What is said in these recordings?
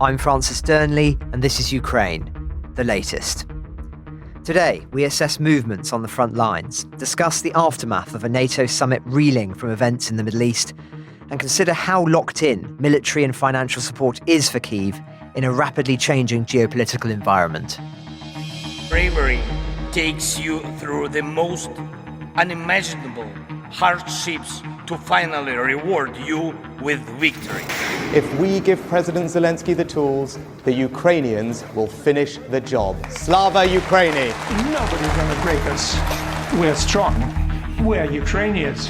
I'm Francis and this is Ukraine, the latest. Today, we assess movements on the front lines, discuss the aftermath of a NATO summit reeling from events in the Middle East, and consider how locked in military and financial support is for Kyiv in a rapidly changing geopolitical environment. Bravery takes you through the most unimaginable hardships to finally reward you with victory. If we give President Zelensky the tools, the Ukrainians will finish the job. Slava Ukraini! Nobody's gonna break us. We're strong. We're Ukrainians.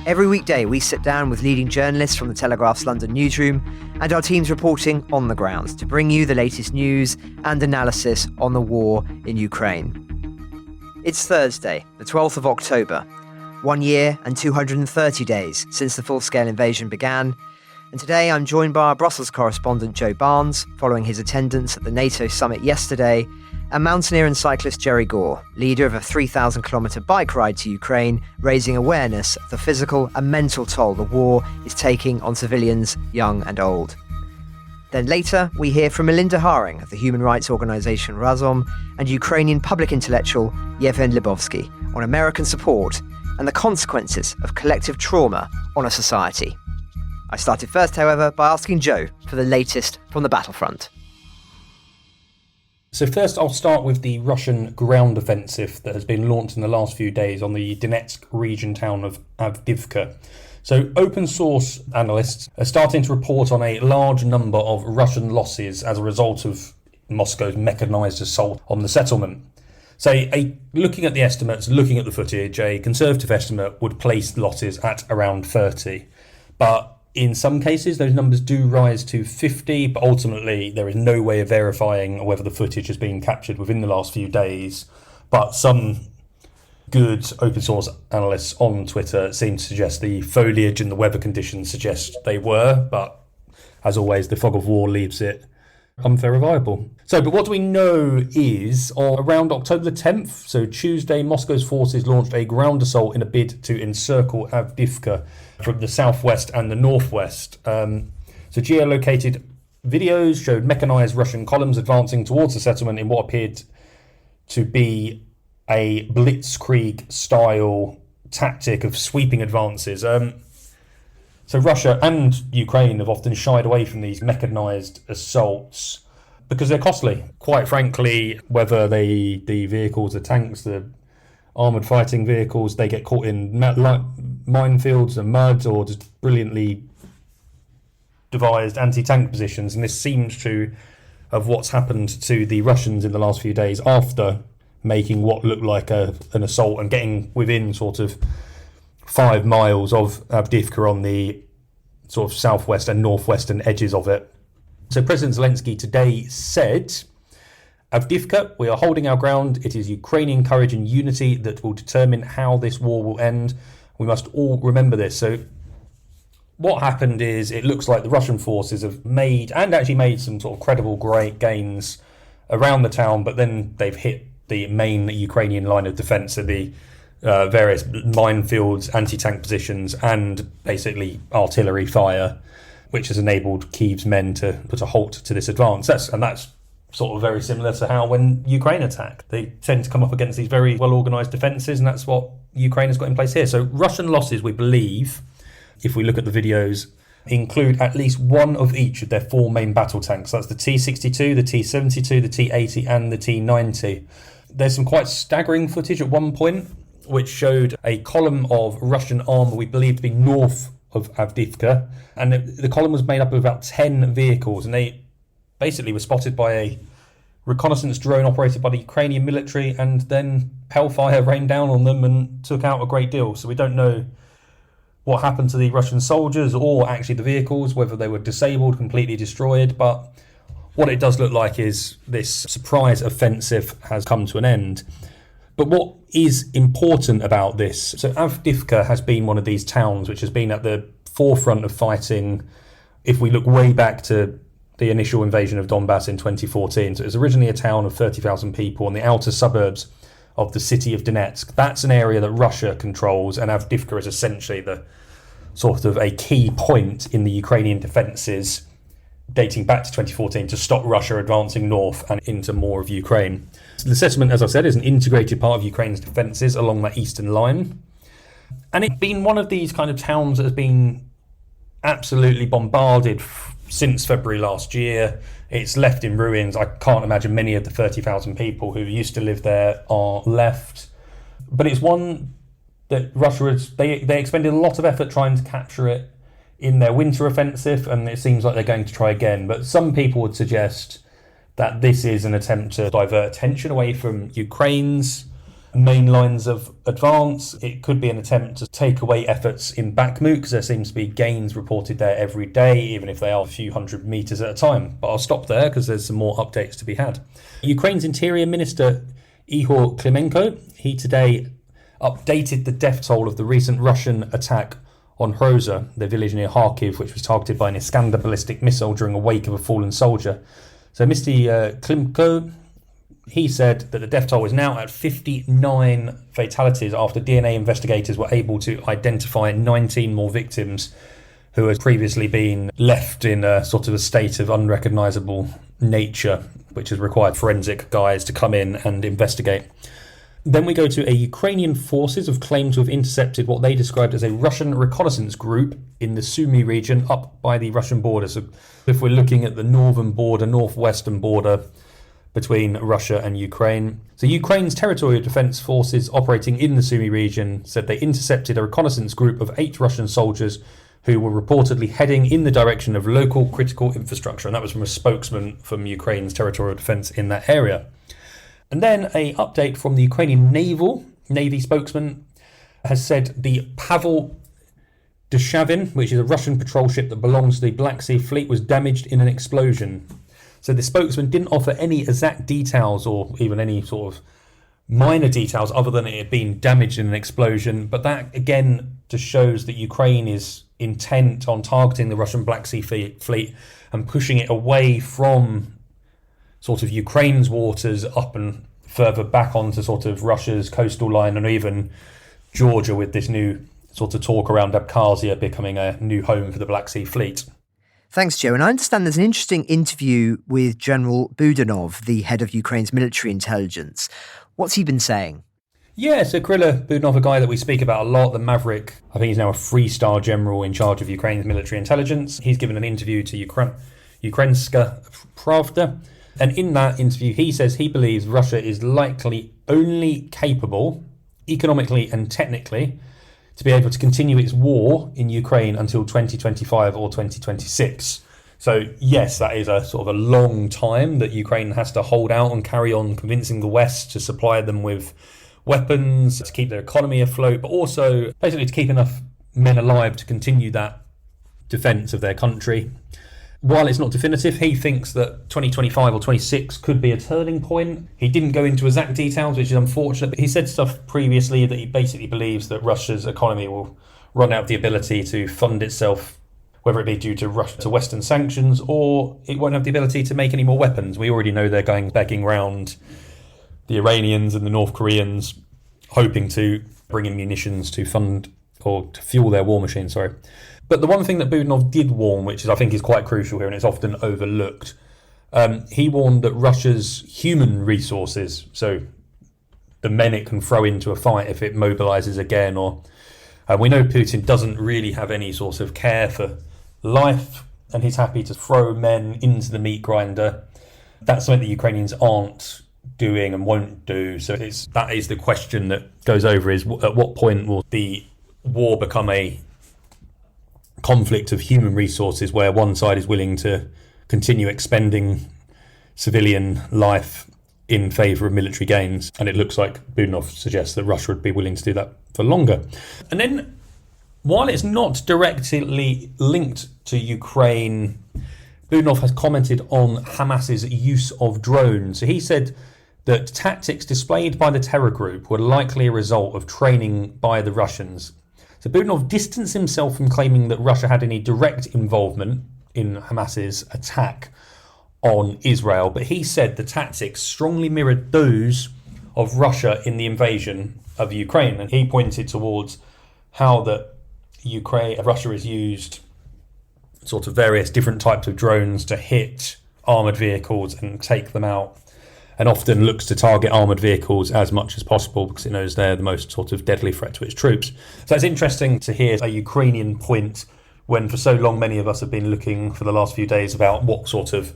Every weekday, we sit down with leading journalists from the Telegraph's London newsroom and our teams reporting on the ground to bring you the latest news and analysis on the war in Ukraine. It's Thursday, the 12th of October, 1 year and 230 days since the full-scale invasion began, and today I'm joined by our Brussels correspondent Joe Barnes, following his attendance at the NATO Summit yesterday, and mountaineer and cyclist Jerry Gore, leader of a 3,000-kilometre bike ride to Ukraine, raising awareness of the physical and mental toll the war is taking on civilians, young and old. Then later, we hear from Melinda Haring of the human rights organisation Razom and Ukrainian public intellectual Yevhen Hlibovtsky on American support and the consequences of collective trauma on a society. I started first, however, by asking Joe for the latest from the battlefront. So first, I'll start with the Russian ground offensive that has been launched in the last few days on the Donetsk region town of Avdiivka. So open source analysts are starting to report on a large number of Russian losses as a result of Moscow's mechanised assault on the settlement. So looking at the estimates, looking at the footage, a conservative estimate would place losses at around 30. But in some cases, those numbers do rise to 50, but ultimately there is no way of verifying whether the footage has been captured within the last few days. But some good open source analysts on Twitter seem to suggest the foliage and the weather conditions suggest they were, but as always, the fog of war leaves it unverifiable. So, but what do we know is, around October the 10th, so Tuesday, Moscow's forces launched a ground assault in a bid to encircle Avdiivka from the southwest and the northwest. So geolocated videos showed mechanised Russian columns advancing towards the settlement in what appeared to be a blitzkrieg style tactic of sweeping advances. So Russia and Ukraine have often shied away from these mechanised assaults because they're costly. Quite frankly, whether the vehicles, the tanks, the armoured fighting vehicles, they get caught in minefields and mud or just brilliantly devised anti-tank positions. And this seems to have what's happened to the Russians in the last few days after making what looked like an assault and getting within sort of 5 miles of Avdiivka on the sort of southwest and northwestern edges of it. So President Zelensky today said, Avdiivka, we are holding our ground. It is Ukrainian courage and unity that will determine how this war will end. We must all remember this. So what happened is it looks like the Russian forces have made some sort of credible great gains around the town, but then they've hit the main Ukrainian line of defence, so the various minefields, anti-tank positions, and basically artillery fire, which has enabled Kyiv's men to put a halt to this advance. That's sort of very similar to how when Ukraine attack, they tend to come up against these very well-organised defences, and that's what Ukraine has got in place here. So Russian losses, we believe, if we look at the videos, include at least one of each of their 4 main battle tanks. That's the T-62, the T-72, the T-80, and the T-90. There's some quite staggering footage at one point, which showed a column of Russian armour we believe to be north of Avdiivka, and the column was made up of about 10 vehicles, and they basically were spotted by a reconnaissance drone operated by the Ukrainian military, and then hellfire rained down on them and took out a great deal. So we don't know what happened to the Russian soldiers or actually the vehicles, whether they were disabled, completely destroyed, but what it does look like is this surprise offensive has come to an end. But what is important about this, so Avdiivka has been one of these towns which has been at the forefront of fighting, if we look way back to the initial invasion of Donbass in 2014. So it was originally a town of 30,000 people in the outer suburbs of the city of Donetsk. That's an area that Russia controls, and Avdiivka is essentially the sort of a key point in the Ukrainian defences dating back to 2014 to stop Russia advancing north and into more of Ukraine. So the settlement, as I said, is an integrated part of Ukraine's defences along that eastern line. And it's been one of these kind of towns that has been absolutely bombarded since February last year. It's left in ruins. I can't imagine many of the 30,000 people who used to live there are left. But it's one that Russia they expended a lot of effort trying to capture it in their winter offensive, and it seems like they're going to try again. But some people would suggest that this is an attempt to divert attention away from Ukraine's main lines of advance. It could be an attempt to take away efforts in Bakhmut, because there seems to be gains reported there every day, even if they are a few hundred meters at a time. But I'll stop there because there's some more updates to be had. Ukraine's Interior Minister Ihor Klimenko, he today updated the death toll of the recent Russian attack on Razom, the village near Kyiv, which was targeted by an Iskander ballistic missile during a wake of a fallen soldier. So Mr. Klimenko, he said that the death toll is now at 59 fatalities after DNA investigators were able to identify 19 more victims who had previously been left in a sort of a state of unrecognisable nature, which has required forensic guys to come in and investigate. Then we go to a Ukrainian forces have claimed to have intercepted what they described as a Russian reconnaissance group in the Sumy region up by the Russian border. So if we're looking at the northern border, northwestern border between Russia and Ukraine. So Ukraine's territorial defence forces operating in the Sumy region said they intercepted a reconnaissance group of 8 Russian soldiers who were reportedly heading in the direction of local critical infrastructure. And that was from a spokesman from Ukraine's territorial defence in that area. And then a update from the Ukrainian Navy spokesman has said the Pavel Dushavin, which is a Russian patrol ship that belongs to the Black Sea Fleet, was damaged in an explosion. So the spokesman didn't offer any exact details or even any sort of minor details other than it had been damaged in an explosion. But that again just shows that Ukraine is intent on targeting the Russian Black Sea Fleet and pushing it away from sort of Ukraine's waters up and further back onto sort of Russia's coastal line, and even Georgia, with this new sort of talk around Abkhazia becoming a new home for the Black Sea Fleet. Thanks, Joe. And I understand there's an interesting interview with General Budanov, the head of Ukraine's military intelligence. What's he been saying? Yeah, so Kirill Budanov, a guy that we speak about a lot, the Maverick, I think he's now a 3-star general in charge of Ukraine's military intelligence. He's given an interview to Ukrainska Pravda. And in that interview, he says he believes Russia is likely only capable, economically and technically, to be able to continue its war in Ukraine until 2025 or 2026. So yes, that is a sort of a long time that Ukraine has to hold out and carry on convincing the West to supply them with weapons, to keep their economy afloat, but also basically to keep enough men alive to continue that defence of their country. While it's not definitive, he thinks that 2025 or 26 could be a turning point. He didn't go into exact details, which is unfortunate, but he said stuff previously that he basically believes that Russia's economy will run out of the ability to fund itself, whether it be due to Western sanctions, or it won't have the ability to make any more weapons. We already know they're going begging round the Iranians and the North Koreans, hoping to bring in munitions to fund or to fuel their war machine, But the one thing that Budanov did warn, which I think is quite crucial here and it's often overlooked, he warned that Russia's human resources, so the men it can throw into a fight if it mobilises again, or we know Putin doesn't really have any sort of care for life and he's happy to throw men into the meat grinder. That's something the Ukrainians aren't doing and won't do. So that is the question that goes over, is at what point will the war become a conflict of human resources where one side is willing to continue expending civilian life in favour of military gains. And it looks like Budanov suggests that Russia would be willing to do that for longer. And then, while it's not directly linked to Ukraine, Budanov has commented on Hamas's use of drones. So he said that tactics displayed by the terror group were likely a result of training by the Russians. So Budanov distanced himself from claiming that Russia had any direct involvement in Hamas's attack on Israel, but he said the tactics strongly mirrored those of Russia in the invasion of Ukraine. And he pointed towards how that Russia has used sort of various different types of drones to hit armoured vehicles and take them out, and often looks to target armoured vehicles as much as possible because it knows they're the most sort of deadly threat to its troops. So it's interesting to hear a Ukrainian point when for so long many of us have been looking for the last few days about what sort of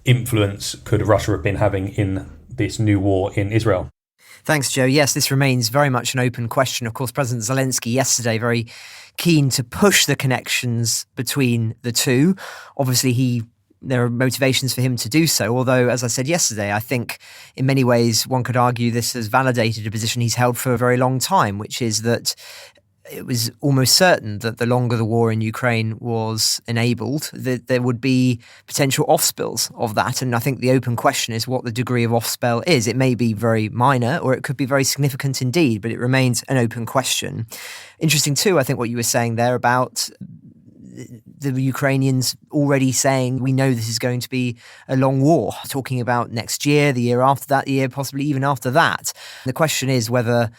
influence could Russia have been having in this new war in Israel. Thanks, Joe. Yes, this remains very much an open question. Of course, President Zelensky yesterday very keen to push the connections between the two. Obviously, there are motivations for him to do so, although, as I said yesterday, I think in many ways one could argue this has validated a position he's held for a very long time, which is that it was almost certain that the longer the war in Ukraine was enabled, that there would be potential off-spills of that. And I think the open question is what the degree of off-spill is. It may be very minor or it could be very significant indeed, but it remains an open question. Interesting too, I think what you were saying there about the Ukrainians already saying we know this is going to be a long war, talking about next year, the year after that, the year possibly even after that. The question is whether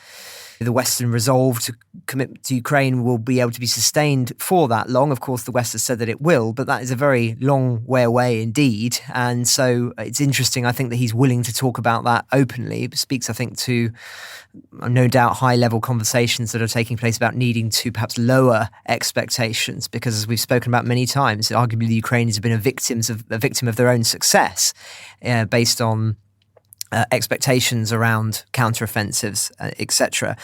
the Western resolve to commit to Ukraine will be able to be sustained for that long. Of course, the West has said that it will, but that is a very long way away indeed. And so it's interesting, I think, that he's willing to talk about that openly. It speaks, I think, to no doubt high-level conversations that are taking place about needing to perhaps lower expectations, because as we've spoken about many times, arguably the Ukrainians have been a victim of their own success based on expectations around counteroffensives, etc.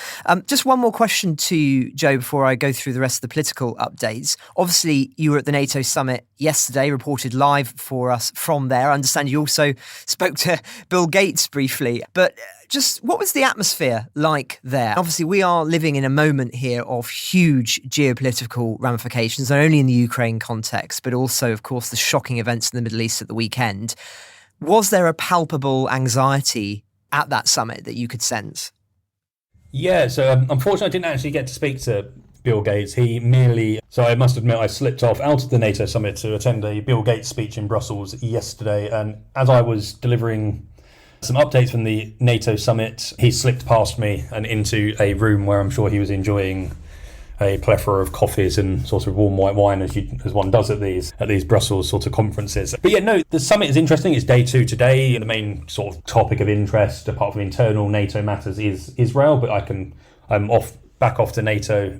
Just one more question to Joe before I go through the rest of the political updates. Obviously, you were at the NATO Summit yesterday, reported live for us from there. I understand you also spoke to Bill Gates briefly, but just what was the atmosphere like there? Obviously, we are living in a moment here of huge geopolitical ramifications, not only in the Ukraine context, but also, of course, the shocking events in the Middle East at the weekend. Was there a palpable anxiety at that summit that you could sense? Yeah, so unfortunately I didn't actually get to speak to Bill Gates. So I must admit I slipped off out of the NATO summit to attend a Bill Gates speech in Brussels yesterday. And as I was delivering some updates from the NATO summit, he slipped past me and into a room where I'm sure he was enjoying a plethora of coffees and sort of warm white wine as one does at these Brussels sort of conferences. But yeah, no, the summit is interesting. It's day 2 today. The main sort of topic of interest, apart from internal NATO matters, is Israel. But I'm back off to NATO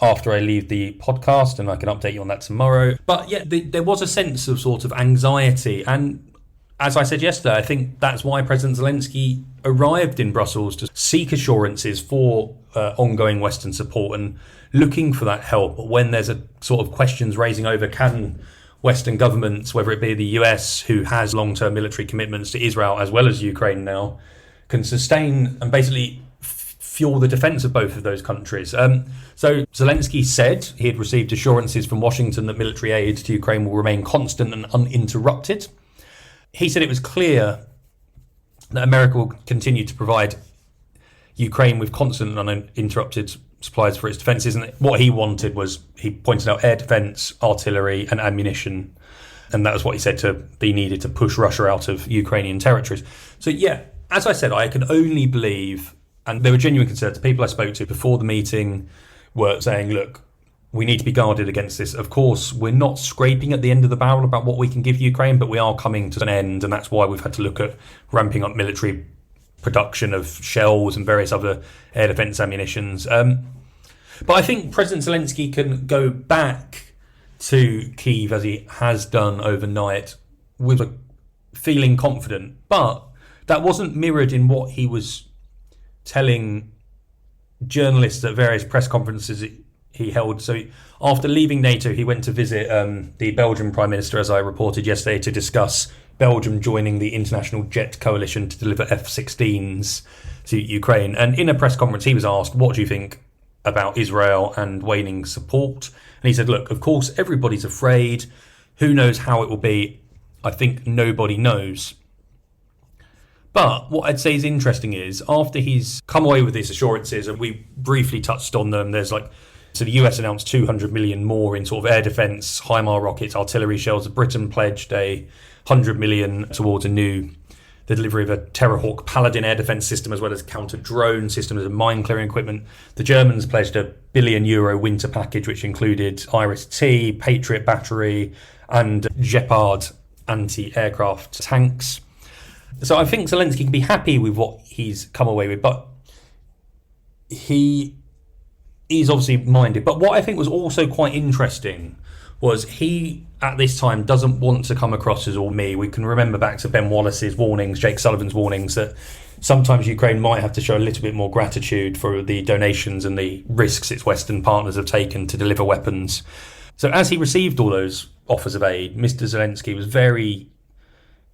after I leave the podcast, and I can update you on that tomorrow. But yeah, there was a sense of sort of anxiety, and as I said yesterday, I think that's why President Zelensky arrived in Brussels, to seek assurances for ongoing Western support and looking for that help when there's a sort of questions raising over can Western governments, whether it be the US, who has long-term military commitments to Israel as well as Ukraine now, can sustain and basically fuel the defence of both of those countries. So Zelensky said he had received assurances from Washington that military aid to Ukraine will remain constant and uninterrupted. He said it was clear that America will continue to provide Ukraine with constant and uninterrupted supplies for its defences. And what he wanted was, he pointed out, air defence, artillery and ammunition. And that was what he said to be needed to push Russia out of Ukrainian territories. So yeah, as I said, I can only believe, and there were genuine concerns. The people I spoke to before the meeting were saying, look, we need to be guarded against this. Of course, we're not scraping at the end of the barrel about what we can give Ukraine, but we are coming to an end, and that's why we've had to look at ramping up military production of shells and various other air defence ammunitions. But I think President Zelensky can go back to Kyiv, as he has done overnight, with a feeling confident. But that wasn't mirrored in what he was telling journalists at various press conferences he held. So after leaving NATO, he went to visit the Belgian Prime Minister, as I reported yesterday, to discuss Belgium joining the International Jet Coalition to deliver F-16s to Ukraine. And in a press conference, he was asked, what do you think about Israel and waning support? And he said, look, of course, everybody's afraid. Who knows how it will be? I think nobody knows. But what I'd say is interesting is, after he's come away with these assurances, and we briefly touched on them, so the US announced 200 million more in sort of air defence, HIMARS rockets, artillery shells. Britain pledged 100 million towards a new the delivery of a Terrorhawk Paladin air defence system, as well as counter-drone systems and mine-clearing equipment. The Germans pledged a €1 billion winter package, which included Iris-T, Patriot battery, and Gepard anti-aircraft tanks. So I think Zelensky can be happy with what he's come away with, but he is obviously minded. But what I think was also quite interesting was he, at this time, doesn't want to come across as all me. We can remember back to Ben Wallace's warnings, Jake Sullivan's warnings, that sometimes Ukraine might have to show a little bit more gratitude for the donations and the risks its Western partners have taken to deliver weapons. So as he received all those offers of aid, Mr. Zelensky was very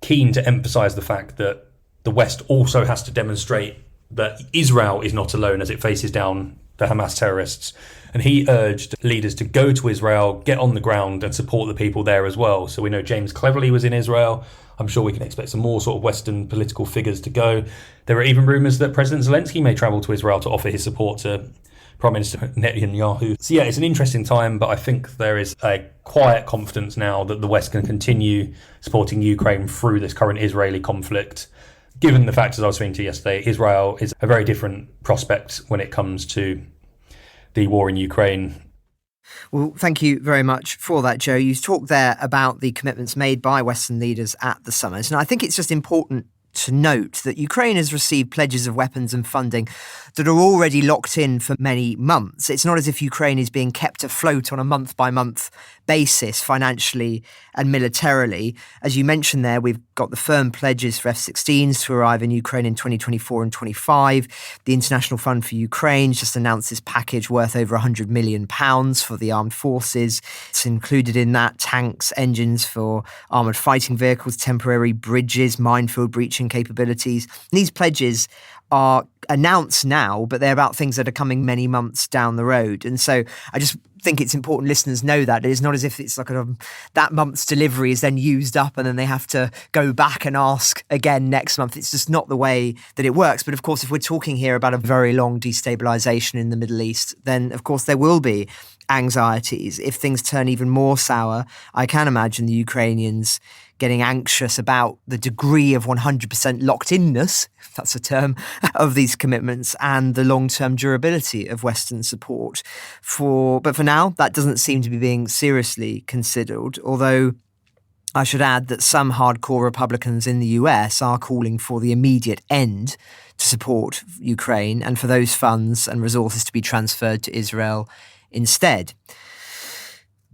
keen to emphasise the fact that the West also has to demonstrate that Israel is not alone as it faces down the Hamas terrorists. And he urged leaders to go to Israel, get on the ground and support the people there as well. So we know James Cleverly was in Israel. I'm sure we can expect some more sort of Western political figures to go. There are even rumours that President Zelensky may travel to Israel to offer his support to Prime Minister Netanyahu. So yeah, it's an interesting time, but I think there is a quiet confidence now that the West can continue supporting Ukraine through this current Israeli conflict. Given the fact, as I was saying to you yesterday, Israel is a very different prospect when it comes to the war in Ukraine. Well, thank you very much for that, Joe. You talked there about the commitments made by Western leaders at the summit. And I think it's just important to note that Ukraine has received pledges of weapons and funding that are already locked in for many months. It's not as if Ukraine is being kept afloat on a month-by-month basis, financially and militarily. As you mentioned there, we've got the firm pledges for F-16s to arrive in Ukraine in 2024 and 25. The International Fund for Ukraine just announced this package worth over £100 million for the armed forces. It's included in that tanks, engines for armoured fighting vehicles, temporary bridges, minefield breaching capabilities. These pledges are announced now, but they're about things that are coming many months down the road. And so I just think it's important listeners know that it's not as if it's like that month's delivery is then used up and then they have to go back and ask again next month. It's just not the way that it works. But of course, if we're talking here about a very long destabilization in the Middle East, then of course there will be anxieties. If things turn even more sour, I can imagine the Ukrainians getting anxious about the degree of 100% locked-inness, if that's a term, of these commitments and the long-term durability of Western support. But for now, that doesn't seem to be being seriously considered, although I should add that some hardcore Republicans in the US are calling for the immediate end to support Ukraine and for those funds and resources to be transferred to Israel instead.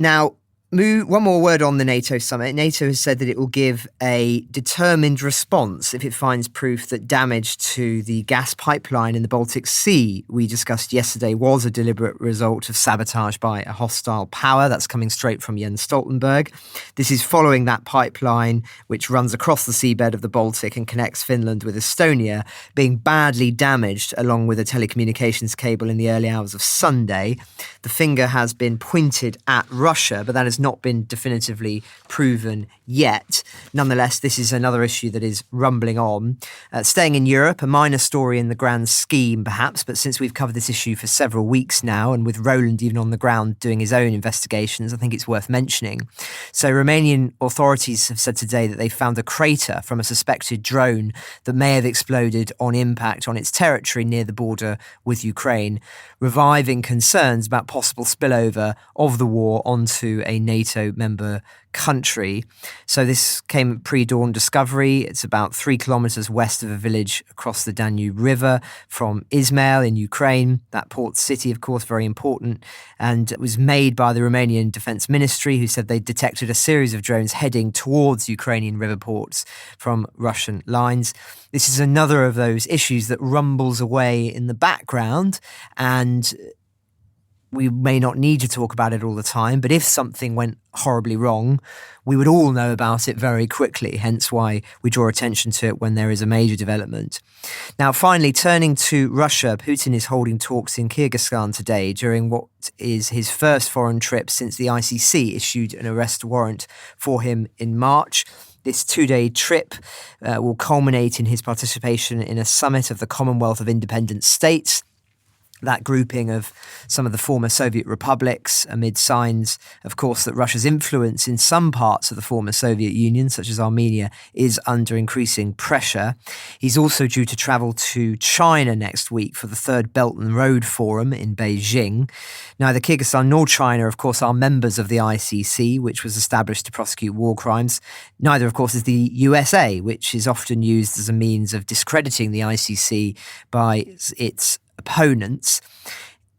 Now, one more word on the NATO summit. NATO has said that it will give a determined response if it finds proof that damage to the gas pipeline in the Baltic Sea we discussed yesterday was a deliberate result of sabotage by a hostile power. That's coming straight from Jens Stoltenberg. This is following that pipeline, which runs across the seabed of the Baltic and connects Finland with Estonia, being badly damaged along with a telecommunications cable in the early hours of Sunday. The finger has been pointed at Russia, but that has not been definitively proven yet. Nonetheless, this is another issue that is rumbling on. Staying in Europe, a minor story in the grand scheme, perhaps, but since we've covered this issue for several weeks now, and with Roland even on the ground doing his own investigations, I think it's worth mentioning. So Romanian authorities have said today that they found a crater from a suspected drone that may have exploded on impact on its territory near the border with Ukraine, reviving concerns about possible spillover of the war onto a NATO member country. So this came at pre-dawn discovery. It's about 3 kilometers west of a village across the Danube River from Izmail in Ukraine. That port city, of course, very important. And it was made by the Romanian Defense Ministry, who said they detected a series of drones heading towards Ukrainian river ports from Russian lines. This is another of those issues that rumbles away in the background, and we may not need to talk about it all the time, but if something went horribly wrong, we would all know about it very quickly, hence why we draw attention to it when there is a major development. Now, finally, turning to Russia, Putin is holding talks in Kyrgyzstan today during what is his first foreign trip since the ICC issued an arrest warrant for him in March. This 2-day trip will culminate in his participation in a summit of the Commonwealth of Independent States. that grouping of some of the former Soviet republics amid signs, of course, that Russia's influence in some parts of the former Soviet Union, such as Armenia, is under increasing pressure. He's also due to travel to China next week for the Third Belt and Road Forum in Beijing. Neither Kyrgyzstan nor China, of course, are members of the ICC, which was established to prosecute war crimes. Neither, of course, is the USA, which is often used as a means of discrediting the ICC by its opponents.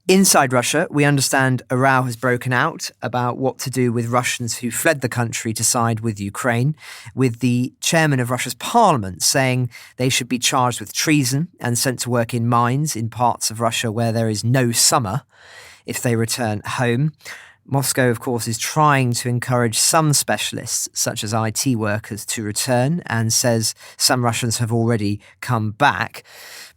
Inside Russia, we understand a row has broken out about what to do with Russians who fled the country to side with Ukraine, with the chairman of Russia's parliament saying they should be charged with treason and sent to work in mines in parts of Russia where there is no summer if they return home. Moscow, of course, is trying to encourage some specialists, such as IT workers, to return and says some Russians have already come back.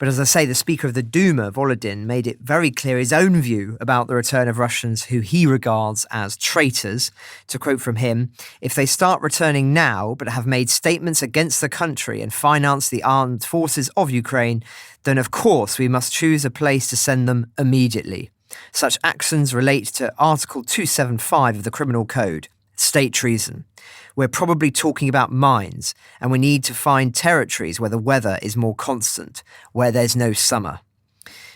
But as I say, the Speaker of the Duma, Volodin, made it very clear his own view about the return of Russians who he regards as traitors. To quote from him, "If they start returning now but have made statements against the country and finance the armed forces of Ukraine, then of course we must choose a place to send them immediately. Such actions relate to Article 275 of the Criminal Code, state treason. We're probably talking about mines, and we need to find territories where the weather is more constant, where there's no summer."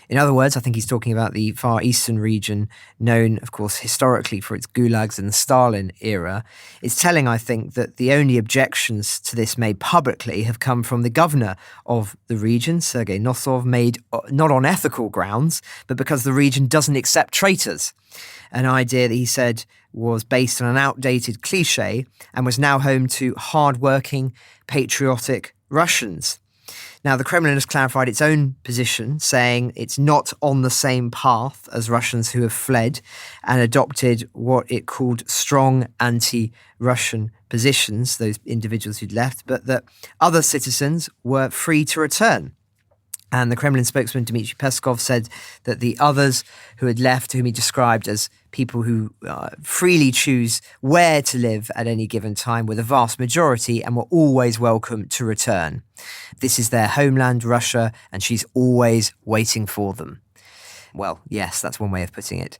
In other words, I think he's talking about the Far Eastern region, known, of course, historically for its gulags in the Stalin era. It's telling, I think, that the only objections to this made publicly have come from the governor of the region, Sergei Nosov, made not on ethical grounds, but because the region doesn't accept traitors. An idea that he said was based on an outdated cliche and was now home to hard-working, patriotic Russians. Now, the Kremlin has clarified its own position, saying it's not on the same path as Russians who have fled and adopted what it called strong anti-Russian positions, those individuals who'd left, but that other citizens were free to return. And the Kremlin spokesman Dmitry Peskov said that the others who had left, whom he described as people who freely choose where to live at any given time, were the vast majority and were always welcome to return. This is their homeland, Russia, and she's always waiting for them. Well, yes, that's one way of putting it.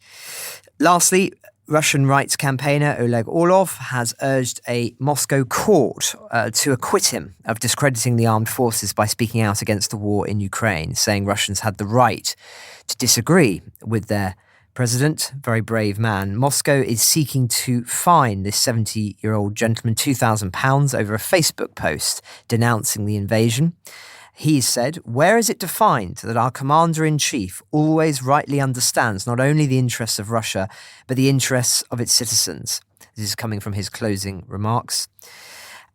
Lastly, Russian rights campaigner Oleg Orlov has urged a Moscow court to acquit him of discrediting the armed forces by speaking out against the war in Ukraine, saying Russians had the right to disagree with their president, very brave man. Moscow is seeking to fine this 70-year-old gentleman £2,000 over a Facebook post denouncing the invasion. He said, "Where is it defined that our commander-in-chief always rightly understands not only the interests of Russia, but the interests of its citizens?" This is coming from his closing remarks.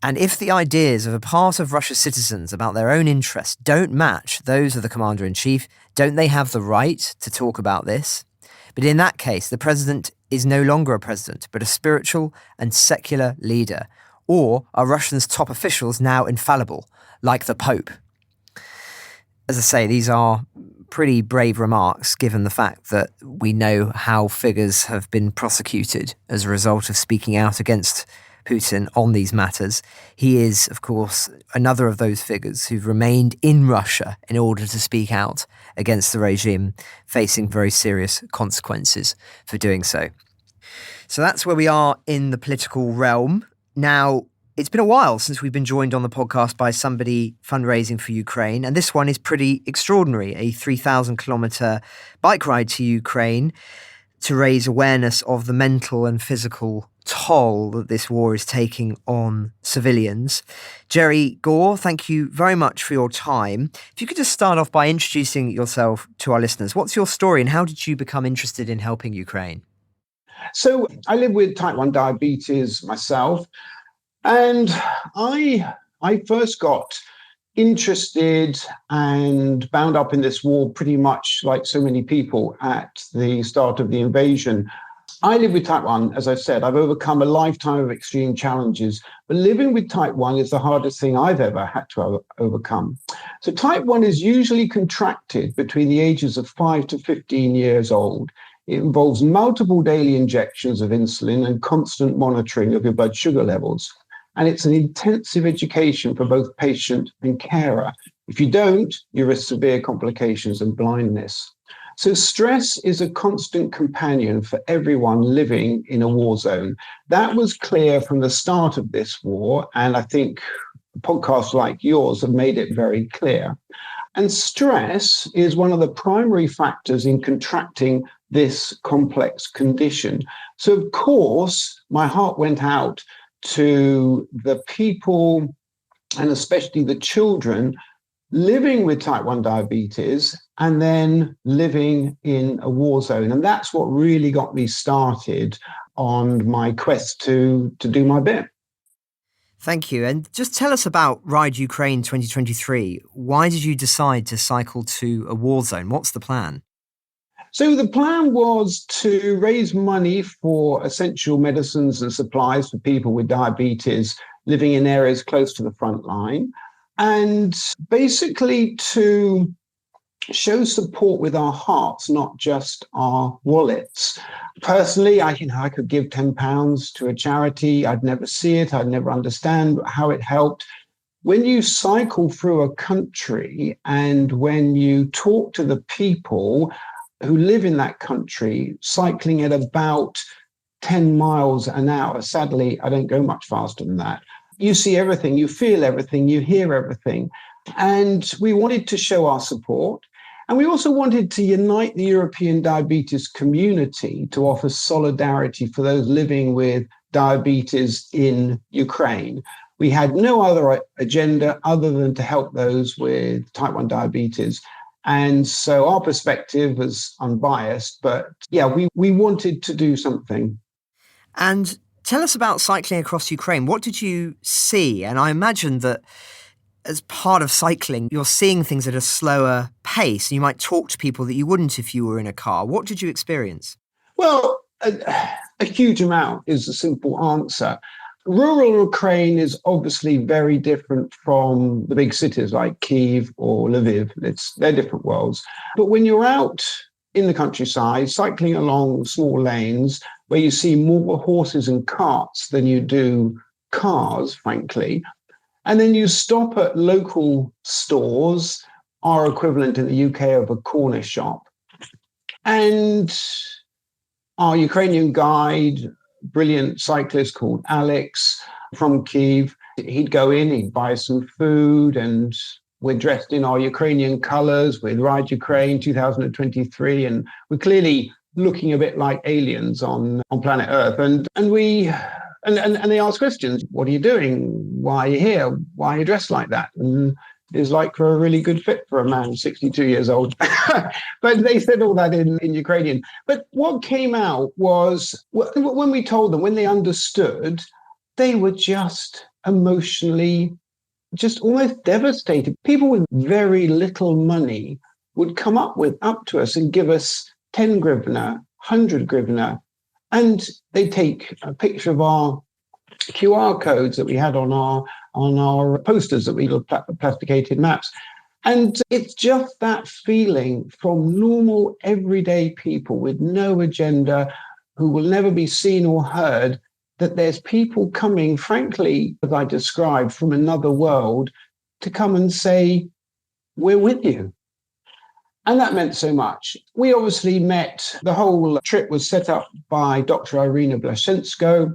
And if the ideas of a part of Russia's citizens about their own interests don't match those of the commander-in-chief, don't they have the right to talk about this? But in that case, the president is no longer a president, but a spiritual and secular leader. Or are Russia's top officials now infallible, like the Pope? As I say, these are pretty brave remarks, given the fact that we know how figures have been prosecuted as a result of speaking out against Putin on these matters. He is, of course, another of those figures who've remained in Russia in order to speak out against the regime, facing very serious consequences for doing so. So that's where we are in the political realm. Now, it's been a while since we've been joined on the podcast by somebody fundraising for Ukraine, and this one is pretty extraordinary, a 3,000-kilometre bike ride to Ukraine to raise awareness of the mental and physical toll that this war is taking on civilians. Jerry Gore, thank you very much for your time. If you could just start off by introducing yourself to our listeners. What's your story and how did you become interested in helping Ukraine? So I live with type 1 diabetes myself. And I first got interested and bound up in this war pretty much like so many people at the start of the invasion. I live with type 1, as I said. I've overcome a lifetime of extreme challenges, but living with type 1 is the hardest thing I've ever had to overcome. So type 1 is usually contracted between the ages of 5 to 15 years old. It involves multiple daily injections of insulin and constant monitoring of your blood sugar levels. And it's an intensive education for both patient and carer. If you don't, you risk severe complications and blindness. So stress is a constant companion for everyone living in a war zone. That was clear from the start of this war, and I think podcasts like yours have made it very clear. And stress is one of the primary factors in contracting this complex condition. So, of course, my heart went out to the people, and especially the children, living with type 1 diabetes and then living in a war zone. And that's what really got me started on my quest to do my bit. Thank you. And just tell us about Ride Ukraine 2023. Why did you decide to cycle to a war zone? What's the plan? So the plan was to raise money for essential medicines and supplies for people with diabetes living in areas close to the front line, and basically to show support with our hearts, not just our wallets. Personally, I could give £10 to a charity. I'd never see it. I'd never understand how it helped. When you cycle through a country and when you talk to the people who live in that country, cycling at about 10 miles an hour, sadly, I don't go much faster than that. You see everything, you feel everything, you hear everything. And we wanted to show our support. And we also wanted to unite the European diabetes community to offer solidarity for those living with diabetes in Ukraine. We had no other agenda other than to help those with type 1 diabetes. And so our perspective was unbiased, but yeah, we wanted to do something. And tell us about cycling across Ukraine. What did you see? And I imagine that as part of cycling, you're seeing things at a slower pace. You might talk to people that you wouldn't if you were in a car. What did you experience? Well, a huge amount is the simple answer. Rural Ukraine is obviously very different from the big cities like Kyiv or Lviv. They're different worlds. But when you're out in the countryside, cycling along small lanes where you see more horses and carts than you do cars, frankly, and then you stop at local stores, our equivalent in the UK of a corner shop. And our Ukrainian guide, brilliant cyclist called Alex from Kyiv, he'd go in, he'd buy some food, and we're dressed in our Ukrainian colors with Ride Ukraine 2023. And we're clearly looking a bit like aliens on planet Earth. And they ask questions. What are you doing? Why are you here? Why are you dressed like that? And it's like for a really good fit for a man, 62 years old. But they said all that in Ukrainian. But what came out was when we told them, when they understood, they were just emotionally, just almost devastated. People with very little money would come up to us and give us 10 hryvnia, 100 hryvnia, and they take a picture of our QR codes that we had on our posters, that we look plasticated maps. And it's just that feeling from normal, everyday people with no agenda, who will never be seen or heard, that there's people coming, frankly, as I described, from another world to come and say, we're with you. And that meant so much. We obviously met, the whole trip was set up by Dr. Irina Blashensko.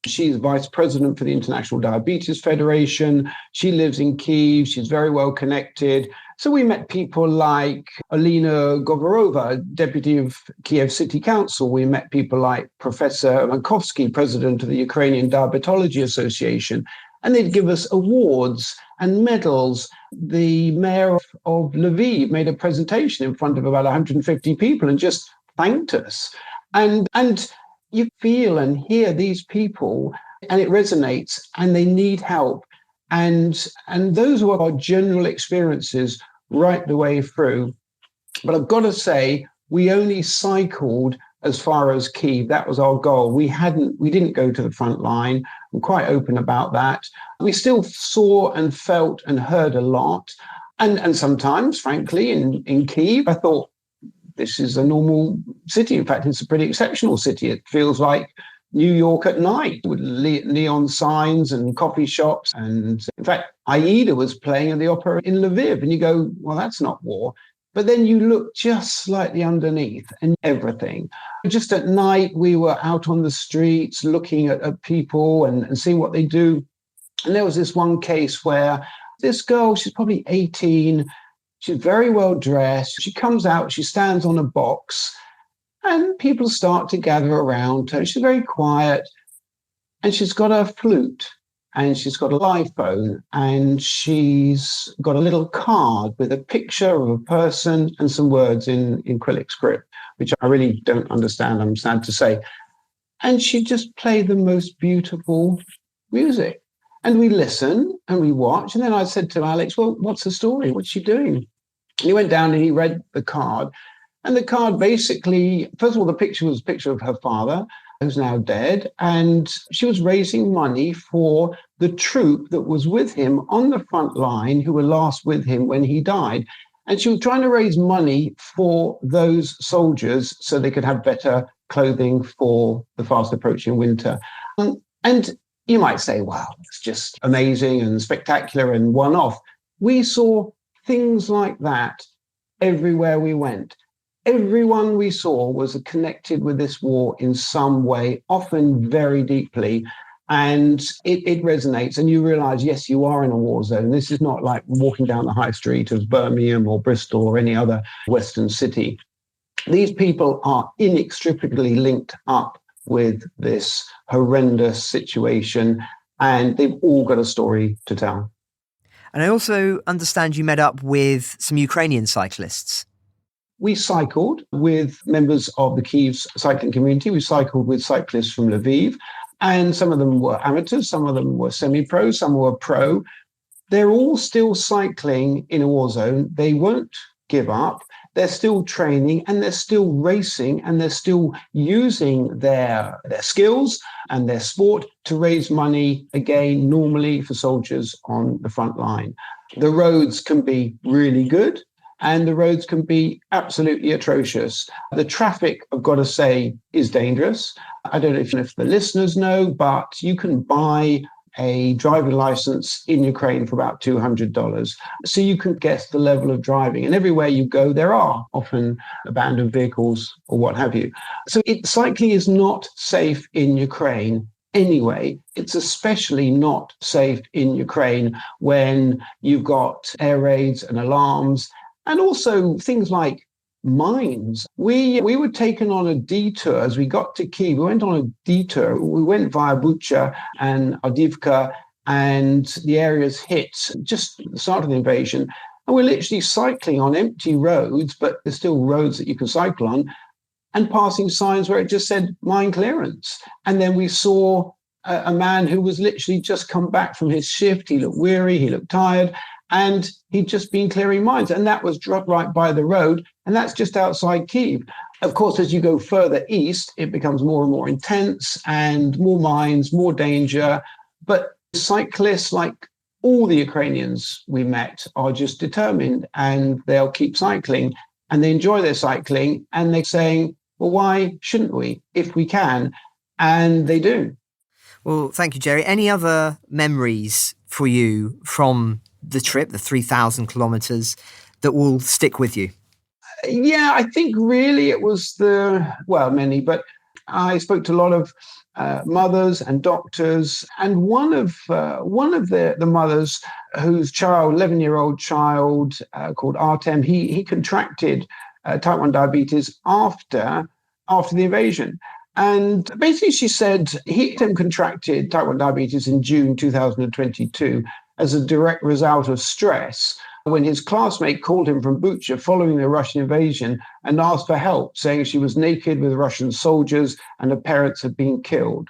She's vice president for the International Diabetes Federation. She lives in Kyiv. She's very well connected. So we met people like Alina Govorova, deputy of Kyiv City Council. We met people like Professor Mankovsky, president of the Ukrainian Diabetology Association. And they'd give us awards and medals. The mayor of Lviv made a presentation in front of about 150 people and just thanked us. And you feel and hear these people, and it resonates, and they need help. And those were our general experiences right the way through. But I've got to say, we only cycled as far as Kyiv. That was our goal. We didn't go to the front line. I'm quite open about that. We still saw and felt and heard a lot. And sometimes, frankly, in Kyiv, I thought, this is a normal city. In fact, it's a pretty exceptional city. It feels like New York at night with neon signs and coffee shops. And in fact, Aida was playing at the opera in Lviv. And you go, well, that's not war. But then you look just slightly underneath and everything. Just at night, we were out on the streets looking at people and seeing what they do. And there was this one case where this girl, she's probably 18, she's very well dressed. She comes out, she stands on a box, and people start to gather around her. She's very quiet, and she's got a flute, and she's got a live phone, and she's got a little card with a picture of a person and some words in Cyrillic script, which I really don't understand, I'm sad to say. And she just played the most beautiful music. And we listen and we watch. And then I said to Alex, well, what's the story? What's she doing? And he went down and he read the card. And the card basically, first of all, the picture was a picture of her father, who's now dead. And she was raising money for the troop that was with him on the front line, who were last with him when he died. And she was trying to raise money for those soldiers so they could have better clothing for the fast approaching winter. And you might say, wow, it's just amazing and spectacular and one-off. We saw things like that everywhere we went. Everyone we saw was connected with this war in some way, often very deeply. And it resonates. And you realize, yes, you are in a war zone. This is not like walking down the high street of Birmingham or Bristol or any other Western city. These people are inextricably linked up with this horrendous situation, and they've all got a story to tell. And I also understand you met up with some Ukrainian cyclists. We cycled with members of the Kyiv cycling community. We cycled with cyclists from Lviv, and some of them were amateurs, some of them were semi-pro, some were pro. They're all still cycling in a war zone. They won't give up. They're still training and they're still racing and they're still using their skills and their sport to raise money, again, normally for soldiers on the front line. The roads can be really good and the roads can be absolutely atrocious. The traffic, I've got to say, is dangerous. I don't know if the listeners know, but you can buy a driving license in Ukraine for about $200. So you can guess the level of driving. And everywhere you go, there are often abandoned vehicles or what have you. So cycling is not safe in Ukraine anyway. It's especially not safe in Ukraine when you've got air raids and alarms and also things like mines. We were taken on a detour as we got to Kyiv. We went on a detour. We went via Bucha and Avdiivka, and the areas hit just at the start of the invasion. And we're literally cycling on empty roads, but there's still roads that you can cycle on, and passing signs where it just said mine clearance. And then we saw a man who was literally just come back from his shift. He looked weary, he looked tired, and he'd just been clearing mines. And that was right by the road. And that's just outside Kyiv. Of course, as you go further east, it becomes more and more intense and more mines, more danger. But cyclists, like all the Ukrainians we met, are just determined and they'll keep cycling and they enjoy their cycling. And they're saying, well, why shouldn't we if we can? And they do. Well, thank you, Jerry. Any other memories for you from the trip, the 3,000 kilometers, that will stick with you? Yeah, I think really it was many, but I spoke to a lot of mothers and doctors, and one of the mothers whose child, 11-year-old child called Artem, he contracted type 1 diabetes after the invasion. And basically she said he contracted type 1 diabetes in June 2022 as a direct result of stress when his classmate called him from Bucha following the Russian invasion and asked for help, saying she was naked with Russian soldiers and her parents had been killed.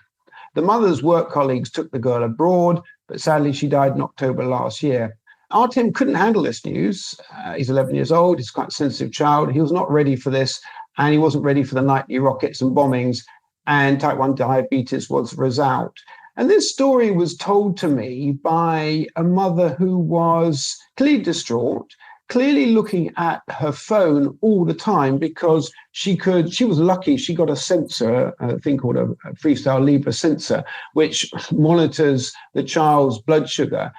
The mother's work colleagues took the girl abroad, but sadly she died in October last year. Artem couldn't handle this news. He's 11 years old. He's quite a sensitive child. He was not ready for this, and he wasn't ready for the nightly rockets and bombings, and type 1 diabetes was the result. And this story was told to me by a mother who was clearly distraught, clearly looking at her phone all the time because she was lucky she got a sensor, a thing called a Freestyle Libre sensor, which monitors the child's blood sugar.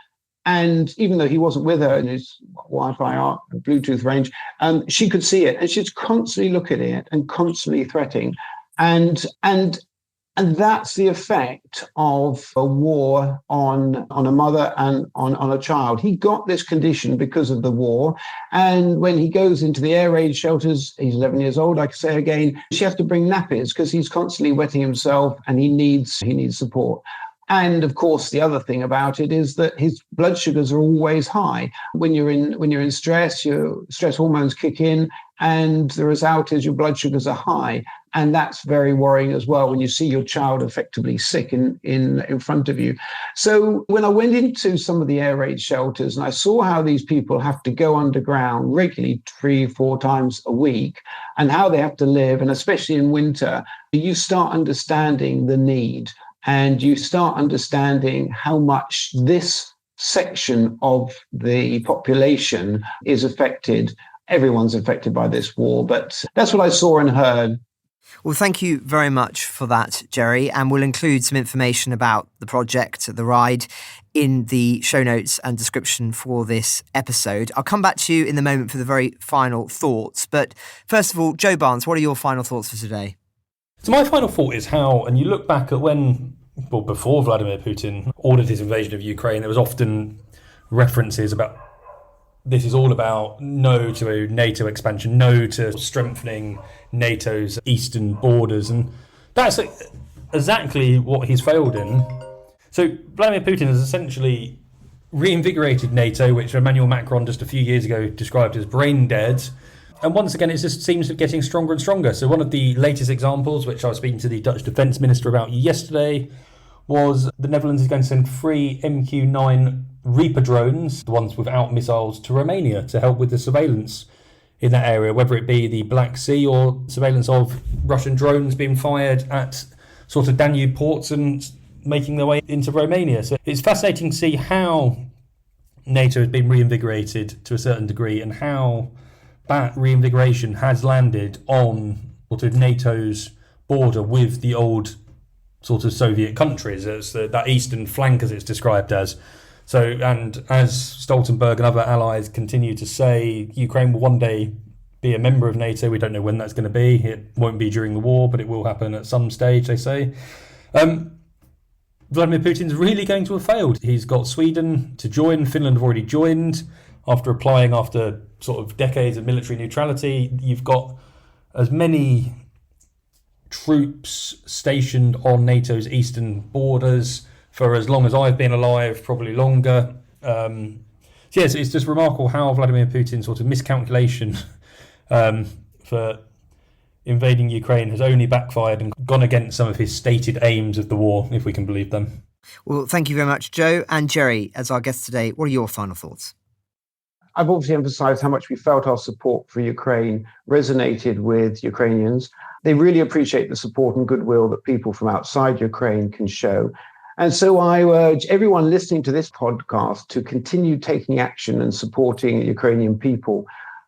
And even though he wasn't with her in his Wi-Fi Bluetooth range, she could see it, and she's constantly looking at it and constantly threatening. And that's the effect of a war on a mother and on a child. He got this condition because of the war. And when he goes into the air raid shelters, he's 11 years old, I can say again, she has to bring nappies because he's constantly wetting himself and he needs support. And of course, the other thing about it is that his blood sugars are always high. When you're in stress, your stress hormones kick in, and the result is your blood sugars are high. And that's very worrying as well when you see your child effectively sick in front of you. So when I went into some of the air raid shelters and I saw how these people have to go underground regularly 3-4 times a week and how they have to live, and especially in winter, you start understanding the need. And you start understanding how much this section of the population is affected. Everyone's affected by this war, but that's what I saw and heard. Well, thank you very much for that, Jerry. And we'll include some information about the project, the ride, in the show notes and description for this episode. I'll come back to you in a moment for the very final thoughts. But first of all, Joe Barnes, what are your final thoughts for today? So my final thought is how, and you look back at before Vladimir Putin ordered his invasion of Ukraine, there was often references about this is all about no to NATO expansion, no to strengthening NATO's eastern borders. And that's exactly what he's failed in. So Vladimir Putin has essentially reinvigorated NATO, which Emmanuel Macron just a few years ago described as brain dead. And once again, it just seems to be getting stronger and stronger. So one of the latest examples, which I was speaking to the Dutch Defence Minister about yesterday, was the Netherlands is going to send 3 MQ-9 Reaper drones, the ones without missiles, to Romania to help with the surveillance in that area, whether it be the Black Sea or surveillance of Russian drones being fired at sort of Danube ports and making their way into Romania. So it's fascinating to see how NATO has been reinvigorated to a certain degree and how that reinvigoration has landed on sort of NATO's border with the old sort of Soviet countries. It's that eastern flank, as it's described as. So, and as Stoltenberg and other allies continue to say, Ukraine will one day be a member of NATO. We don't know when that's going to be. It won't be during the war, but it will happen at some stage, they say. Vladimir Putin's really going to have failed. He's got Sweden to join. Finland have already joined after applying after sort of decades of military neutrality. You've got as many troops stationed on NATO's eastern borders for as long as I've been alive, probably longer. Yes, it's just remarkable how Vladimir Putin's sort of miscalculation for invading Ukraine has only backfired and gone against some of his stated aims of the war, if we can believe them. Well, thank you very much, Joe. And Jerry, as our guest today, what are your final thoughts? I've obviously emphasized how much we felt our support for Ukraine resonated with Ukrainians. They really appreciate the support and goodwill that people from outside Ukraine can show. And so I urge everyone listening to this podcast to continue taking action and supporting Ukrainian people.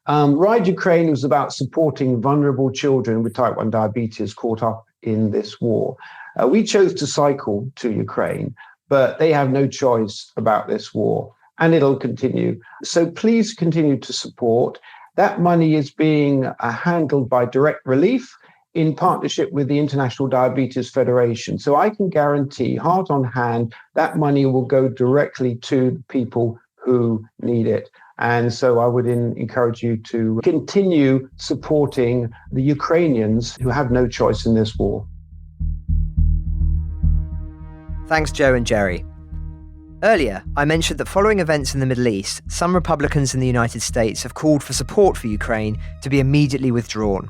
Ride Ukraine was about supporting vulnerable children with type 1 diabetes caught up in this war. We chose to cycle to Ukraine, but they have no choice about this war, and it'll continue. So please continue to support. That money is being handled by Direct Relief in partnership with the International Diabetes Federation. So I can guarantee, heart on hand, that money will go directly to the people who need it. And so I would encourage you to continue supporting the Ukrainians who have no choice in this war. Thanks, Joe and Jerry. Earlier, I mentioned that following events in the Middle East, some Republicans in the United States have called for support for Ukraine to be immediately withdrawn.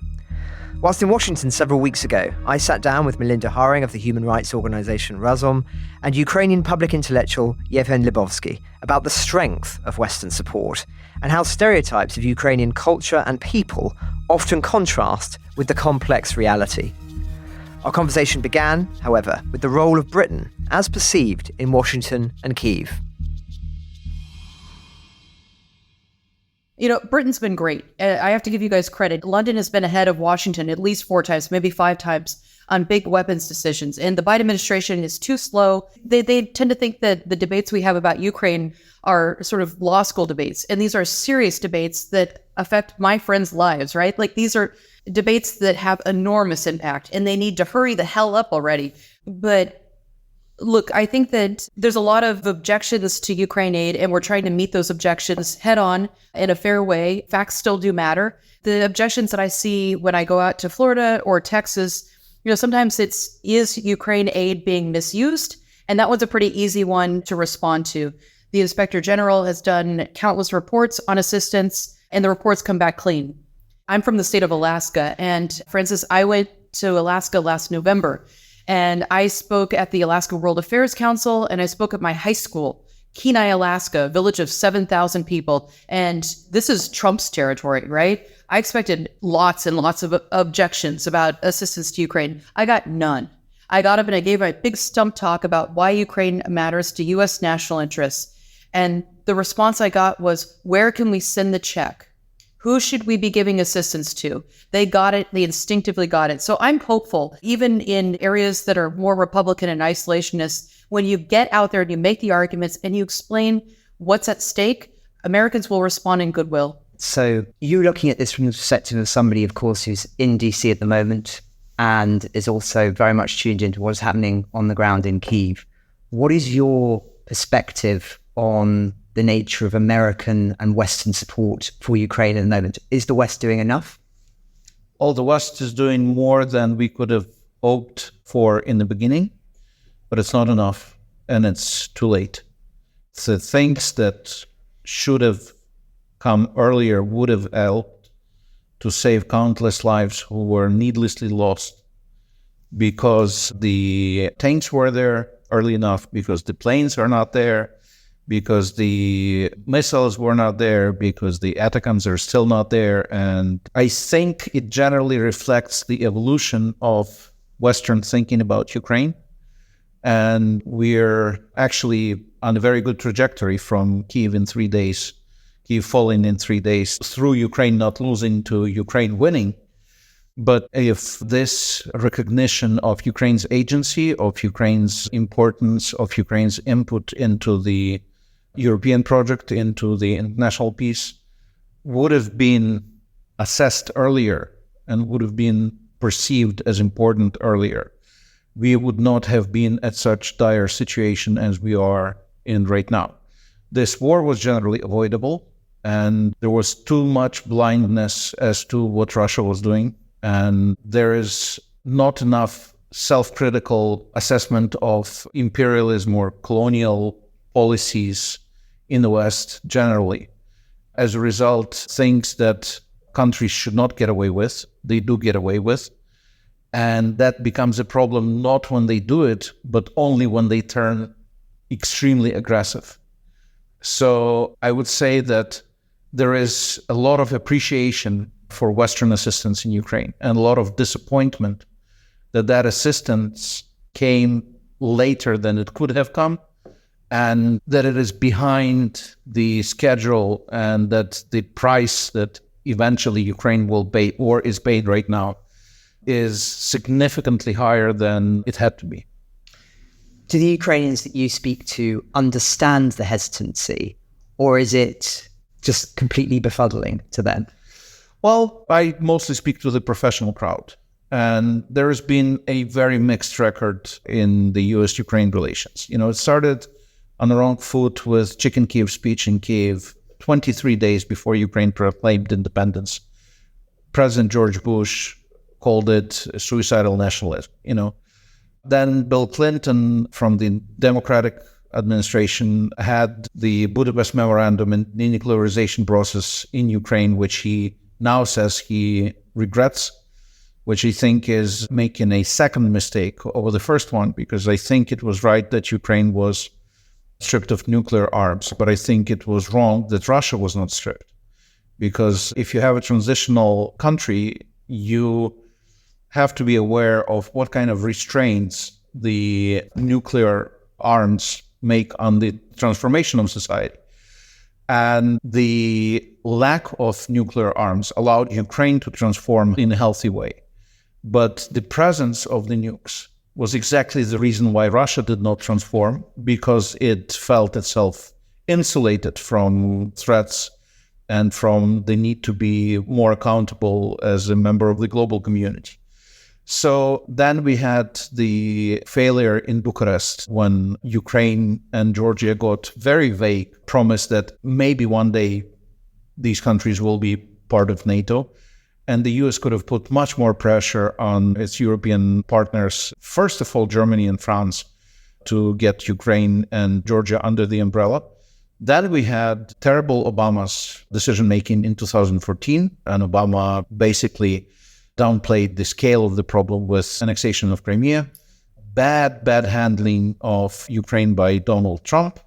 Whilst in Washington several weeks ago, I sat down with Melinda Haring of the human rights organisation Razom and Ukrainian public intellectual Yevhen Hlibovtsky about the strength of Western support and how stereotypes of Ukrainian culture and people often contrast with the complex reality. Our conversation began, however, with the role of Britain as perceived in Washington and Kyiv. You know, Britain's been great. I have to give you guys credit. London has been ahead of Washington at least 4 times, maybe 5 times. on big weapons decisions. And the Biden administration is too slow. They tend to think that the debates we have about Ukraine are sort of law school debates. And these are serious debates that affect my friends' lives, right? Like these are debates that have enormous impact and they need to hurry the hell up already. But look, I think that there's a lot of objections to Ukraine aid, and we're trying to meet those objections head on in a fair way. Facts still do matter. The objections that I see when I go out to Florida or Texas, sometimes is Ukraine aid being misused? And that one's a pretty easy one to respond to. The Inspector General has done countless reports on assistance, and the reports come back clean. I'm from the state of Alaska, and Francis, I went to Alaska last November, and I spoke at the Alaska World Affairs Council, and I spoke at my high school, Kenai, Alaska, a village of 7,000 people. And this is Trump's territory, right? I expected lots and lots of objections about assistance to Ukraine. I got none. I got up and I gave a big stump talk about why Ukraine matters to U.S. national interests. And the response I got was, where can we send the check? Who should we be giving assistance to? They got it. They instinctively got it. So I'm hopeful, even in areas that are more Republican and isolationist, when you get out there and you make the arguments and you explain what's at stake, Americans will respond in goodwill. So you're looking at this from the perspective of somebody, of course, who's in DC at the moment and is also very much tuned into what's happening on the ground in Kyiv. What is your perspective on the nature of American and Western support for Ukraine at the moment? Is the West doing enough? Well, the West is doing more than we could have hoped for in the beginning, but it's not enough, and it's too late. The things that should have come earlier would have helped to save countless lives who were needlessly lost, because the tanks were there early enough, because the planes are not there, because the missiles were not there, because the ATACMS are still not there. And I think it generally reflects the evolution of Western thinking about Ukraine. And we're actually on a very good trajectory from Kyiv in 3 days, Kyiv falling in 3 days, through Ukraine not losing to Ukraine winning. But if this recognition of Ukraine's agency, of Ukraine's importance, of Ukraine's input into the European project, into the international peace, would have been assessed earlier and would have been perceived as important earlier, we would not have been at such dire situation as we are in right now. This war was generally avoidable, and there was too much blindness as to what Russia was doing. And there is not enough self-critical assessment of imperialism or colonial policies in the West generally. As a result, things that countries should not get away with, they do get away with. And that becomes a problem not when they do it, but only when they turn extremely aggressive. So I would say that there is a lot of appreciation for Western assistance in Ukraine, and a lot of disappointment that that assistance came later than it could have come, and that it is behind the schedule, and that the price that eventually Ukraine will pay, or is paid right now, is significantly higher than it had to be. Do the Ukrainians that you speak to understand the hesitancy, or is it just completely befuddling to them? Well, I mostly speak to the professional crowd, and there has been a very mixed record in the US-Ukraine relations. It started on the wrong foot with Chicken Kyiv speech in Kyiv 23 days before Ukraine proclaimed independence. President George Bush called it suicidal nationalism, Then Bill Clinton from the Democratic administration had the Budapest Memorandum and the denuclearization process in Ukraine, which he now says he regrets, which I think is making a second mistake over the first one, because I think it was right that Ukraine was stripped of nuclear arms, but I think it was wrong that Russia was not stripped. Because if you have a transitional country, you have to be aware of what kind of restraints the nuclear arms make on the transformation of society. And the lack of nuclear arms allowed Ukraine to transform in a healthy way. But the presence of the nukes was exactly the reason why Russia did not transform, because it felt itself insulated from threats and from the need to be more accountable as a member of the global community. So then we had the failure in Bucharest when Ukraine and Georgia got very vague promise that maybe one day these countries will be part of NATO. And the US could have put much more pressure on its European partners, first of all, Germany and France, to get Ukraine and Georgia under the umbrella. Then we had terrible Obama's decision-making in 2014, and Obama basically downplayed the scale of the problem with annexation of Crimea, bad handling of Ukraine by Donald Trump.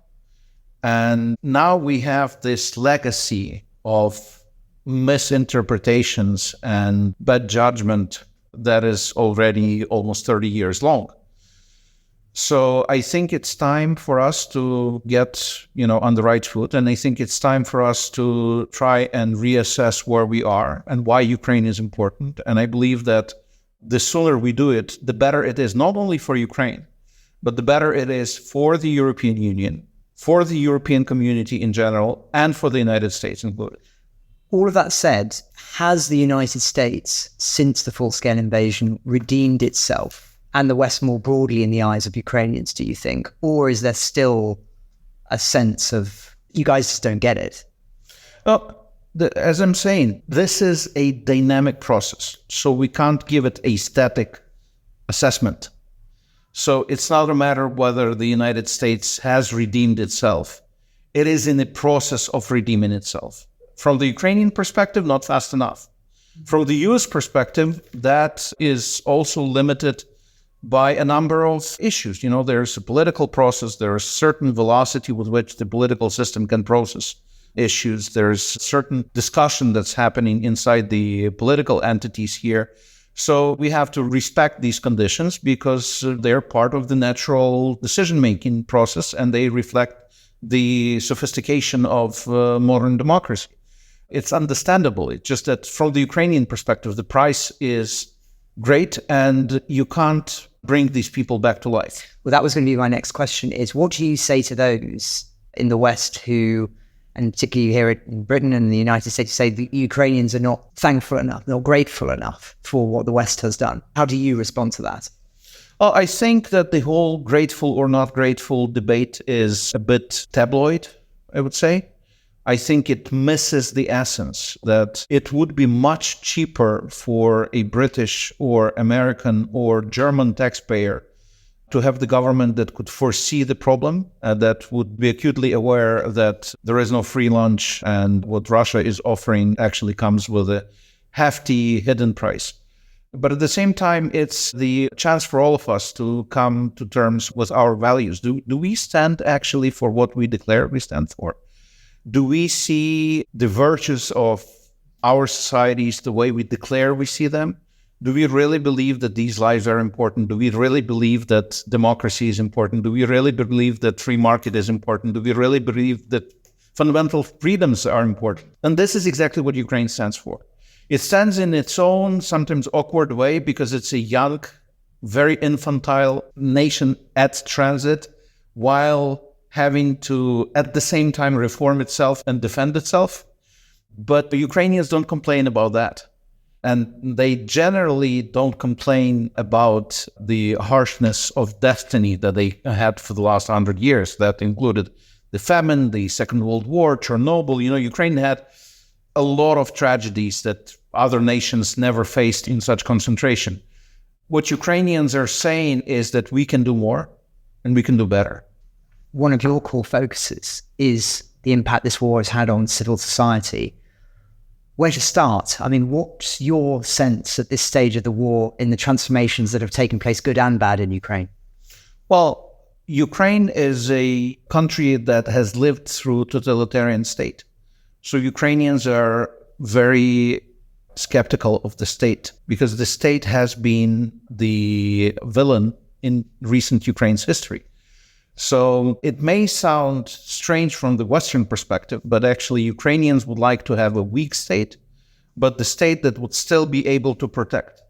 And now we have this legacy of misinterpretations and bad judgment that is already almost 30 years long. So I think it's time for us to get, on the right foot. And I think it's time for us to try and reassess where we are and why Ukraine is important. And I believe that the sooner we do it, the better it is, not only for Ukraine, but the better it is for the European Union, for the European community in general, and for the United States included. All of that said, has the United States, since the full-scale invasion, redeemed itself and the West more broadly in the eyes of Ukrainians, do you think? Or is there still a sense of, you guys just don't get it? As I'm saying, this is a dynamic process, so we can't give it a static assessment. So it's not a matter whether the United States has redeemed itself. It is in the process of redeeming itself. From the Ukrainian perspective, not fast enough. From the US perspective, that is also limited by a number of issues. There's a political process, there's certain velocity with which the political system can process issues, there's certain discussion that's happening inside the political entities here. So we have to respect these conditions because they're part of the natural decision-making process and they reflect the sophistication of modern democracy. It's understandable. It's just that from the Ukrainian perspective, the price is great and you can't bring these people back to life. Well, that was going to be my next question is, what do you say to those in the West who, and particularly here in Britain and the United States, say the Ukrainians are not thankful enough, not grateful enough for what the West has done? How do you respond to that? Well, I think that the whole grateful or not grateful debate is a bit tabloid, I would say. I think it misses the essence that it would be much cheaper for a British or American or German taxpayer to have the government that could foresee the problem, that would be acutely aware that there is no free lunch and what Russia is offering actually comes with a hefty hidden price. But at the same time, it's the chance for all of us to come to terms with our values. Do we stand actually for what we declare we stand for? Do we see the virtues of our societies the way we declare we see them? Do we really believe that these lives are important? Do we really believe that democracy is important? Do we really believe that free market is important? Do we really believe that fundamental freedoms are important? And this is exactly what Ukraine stands for. It stands in its own, sometimes awkward way, because it's a young, very infantile nation at transit, while having to, at the same time, reform itself and defend itself. But the Ukrainians don't complain about that. And they generally don't complain about the harshness of destiny that they had for the last 100 years. That included the famine, the Second World War, Chernobyl. Ukraine had a lot of tragedies that other nations never faced in such concentration. What Ukrainians are saying is that we can do more and we can do better. One of your core focuses is the impact this war has had on civil society. Where to start? I mean, what's your sense at this stage of the war in the transformations that have taken place, good and bad, in Ukraine? Well, Ukraine is a country that has lived through totalitarian state. So Ukrainians are very skeptical of the state because the state has been the villain in recent Ukraine's history. So it may sound strange from the Western perspective, but actually Ukrainians would like to have a weak state, but the state that would still be able to protect.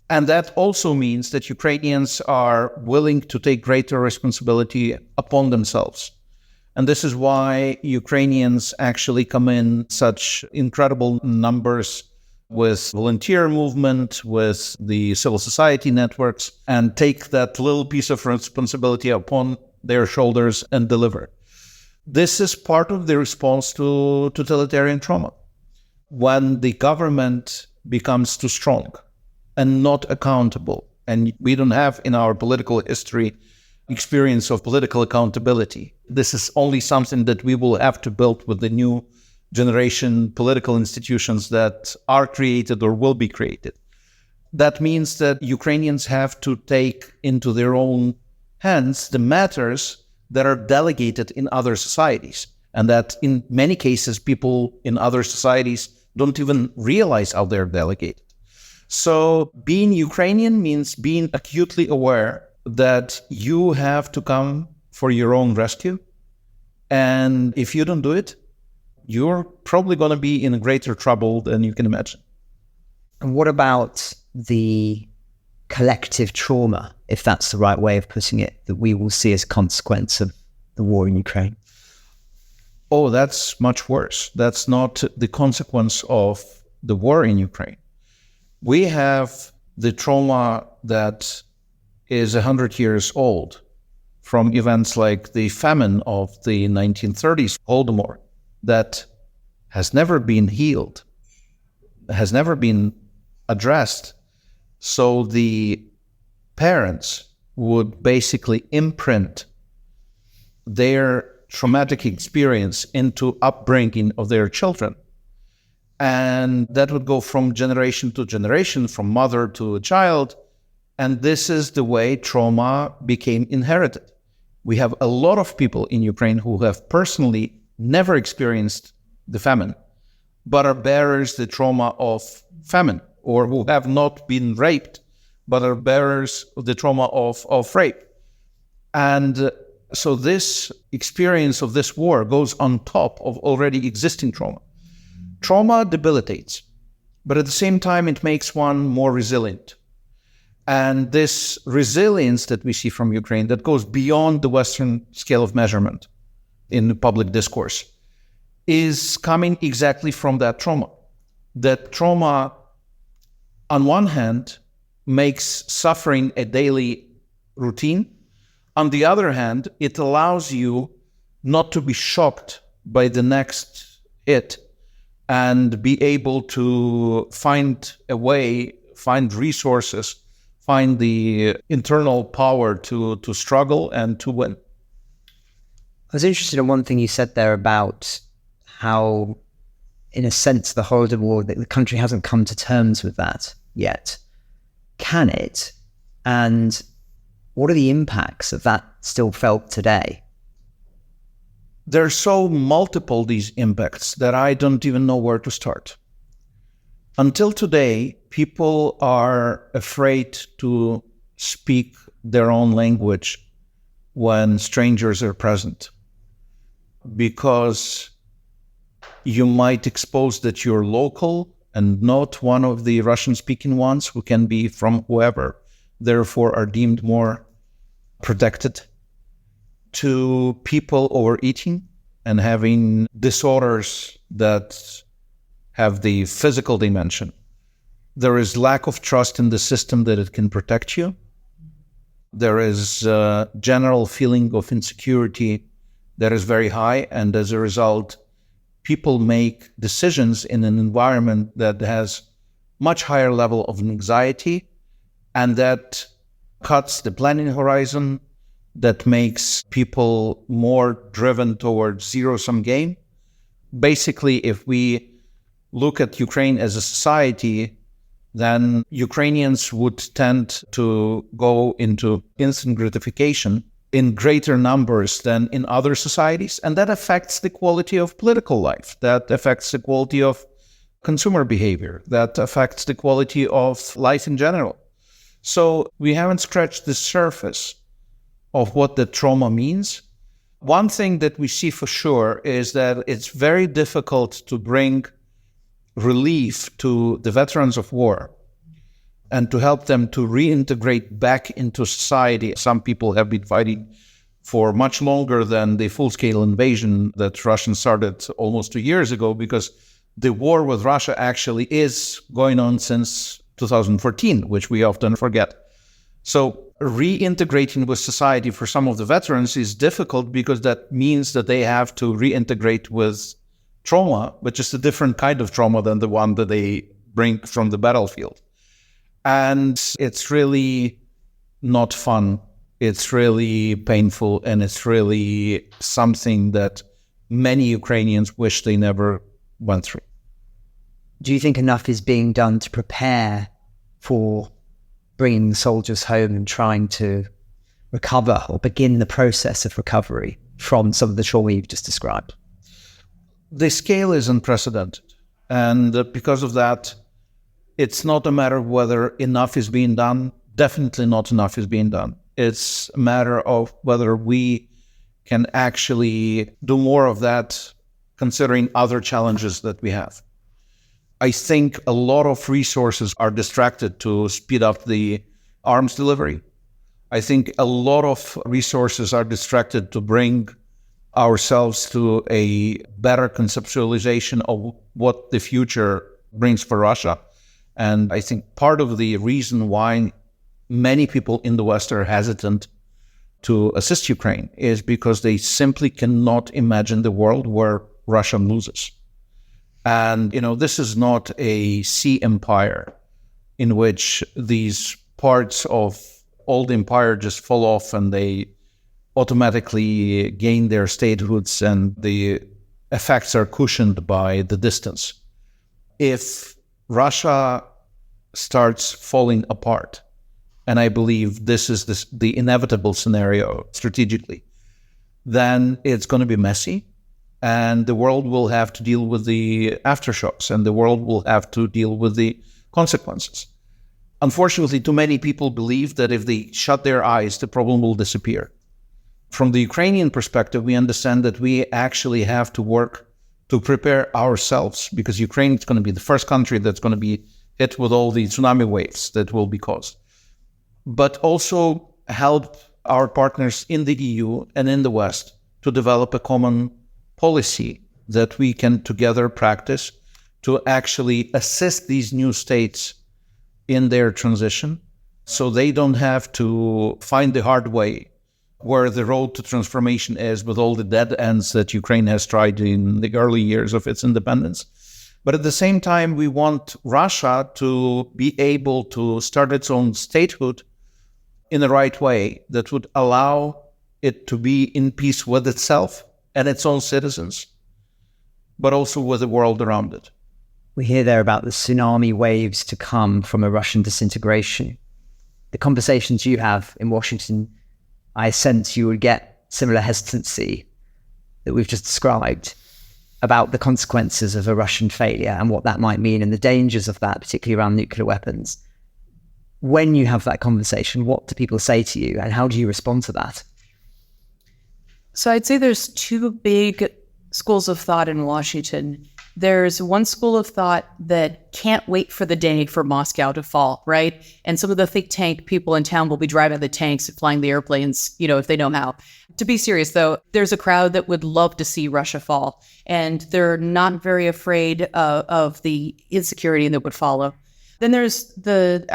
And that also means that Ukrainians are willing to take greater responsibility upon themselves. And this is why Ukrainians actually come in such incredible numbers with volunteer movement, with the civil society networks, and take that little piece of responsibility upon their shoulders and deliver. This is part of the response to totalitarian trauma. When the government becomes too strong and not accountable, and we don't have in our political history experience of political accountability. This is only something that we will have to build with the new generation political institutions that are created or will be created. That means that Ukrainians have to take into their own hands the matters that are delegated in other societies, and that in many cases people in other societies don't even realize how they're delegated. So being Ukrainian means being acutely aware that you have to come for your own rescue. And if you don't do it, you're probably going to be in greater trouble than you can imagine. And what about the collective trauma, if that's the right way of putting it, that we will see as a consequence of the war in Ukraine? Oh, that's much worse. That's not the consequence of the war in Ukraine. We have the trauma that is 100 years old from events like the famine of the 1930s, Holodomor, that has never been healed, has never been addressed. So the parents would basically imprint their traumatic experience into upbringing of their children. And that would go from generation to generation, from mother to a child. And this is the way trauma became inherited. We have a lot of people in Ukraine who have personally never experienced the famine, but are bearers the trauma of famine, or who have not been raped, but are bearers of the trauma of rape. And so this experience of this war goes on top of already existing trauma. Trauma debilitates, but at the same time, it makes one more resilient. And this resilience that we see from Ukraine that goes beyond the Western scale of measurement in the public discourse is coming exactly from that trauma. That trauma, on one hand, makes suffering a daily routine. On the other hand, it allows you not to be shocked by the next hit and be able to find a way, find resources, find the internal power to struggle and to win. I was interested in one thing you said there about how, in a sense, the Holodomor, the country hasn't come to terms with that yet. Can it? And what are the impacts of that still felt today? They're so multiple, these impacts, that I don't even know where to start. Until today, people are afraid to speak their own language when strangers are present, because you might expose that you're local and not one of the Russian-speaking ones who can be from whoever, therefore are deemed more protected, to people overeating and having disorders that have the physical dimension. There is lack of trust in the system that it can protect you. There is a general feeling of insecurity that is very high, and as a result, people make decisions in an environment that has much higher level of anxiety, and that cuts the planning horizon, that makes people more driven towards zero-sum game. Basically, if we look at Ukraine as a society, then Ukrainians would tend to go into instant gratification in greater numbers than in other societies. And that affects the quality of political life. That affects the quality of consumer behavior. That affects the quality of life in general. So we haven't scratched the surface of what the trauma means. One thing that we see for sure is that it's very difficult to bring relief to the veterans of war and to help them to reintegrate back into society. Some people have been fighting for much longer than the full-scale invasion that Russians started almost 2 years ago, because the war with Russia actually is going on since 2014, which we often forget. So reintegrating with society for some of the veterans is difficult because that means that they have to reintegrate with trauma, which is a different kind of trauma than the one that they bring from the battlefield. And it's really not fun. It's really painful, and it's really something that many Ukrainians wish they never went through. Do you think enough is being done to prepare for bringing the soldiers home and trying to recover or begin the process of recovery from some of the trauma you've just described? The scale is unprecedented. And because of that, it's not a matter of whether enough is being done. Definitely not enough is being done. It's a matter of whether we can actually do more of that, considering other challenges that we have. I think a lot of resources are distracted to speed up the arms delivery. I think a lot of resources are distracted to bring ourselves to a better conceptualization of what the future brings for Russia. And I think part of the reason why many people in the West are hesitant to assist Ukraine is because they simply cannot imagine the world where Russia loses. And, this is not a sea empire in which these parts of old empire just fall off and they automatically gain their statehoods and the effects are cushioned by the distance. If Russia starts falling apart, and I believe this is the inevitable scenario strategically, then it's going to be messy. And the world will have to deal with the aftershocks, and the world will have to deal with the consequences. Unfortunately, too many people believe that if they shut their eyes, the problem will disappear. From the Ukrainian perspective, we understand that we actually have to work to prepare ourselves, because Ukraine is going to be the first country that's going to be hit with all the tsunami waves that will be caused. But also help our partners in the EU and in the West to develop a common policy that we can together practice to actually assist these new states in their transition, so they don't have to find the hard way where the road to transformation is, with all the dead ends that Ukraine has tried in the early years of its independence. But at the same time, we want Russia to be able to start its own statehood in the right way that would allow it to be in peace with itself and its own citizens, but also with the world around it. We hear there about the tsunami waves to come from a Russian disintegration. The conversations you have in Washington, I sense you would get similar hesitancy that we've just described about the consequences of a Russian failure and what that might mean and the dangers of that, particularly around nuclear weapons. When you have that conversation, what do people say to you and how do you respond to that? So I'd say there's two big schools of thought in Washington. There's one school of thought that can't wait for the day for Moscow to fall, right? And some of the think tank people in town will be driving the tanks and flying the airplanes, if they know how. To be serious, though, there's a crowd that would love to see Russia fall, and they're not very afraid of the insecurity that would follow. Then there's the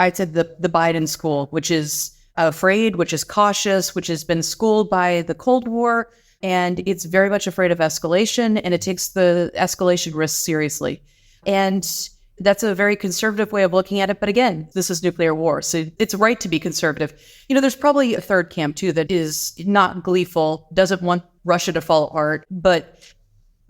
Biden school, which is afraid, which is cautious, which has been schooled by the Cold War, and it's very much afraid of escalation, and it takes the escalation risk seriously. And that's a very conservative way of looking at it. But again, this is nuclear war, so it's right to be conservative. There's probably a third camp, too, that is not gleeful, doesn't want Russia to fall apart, but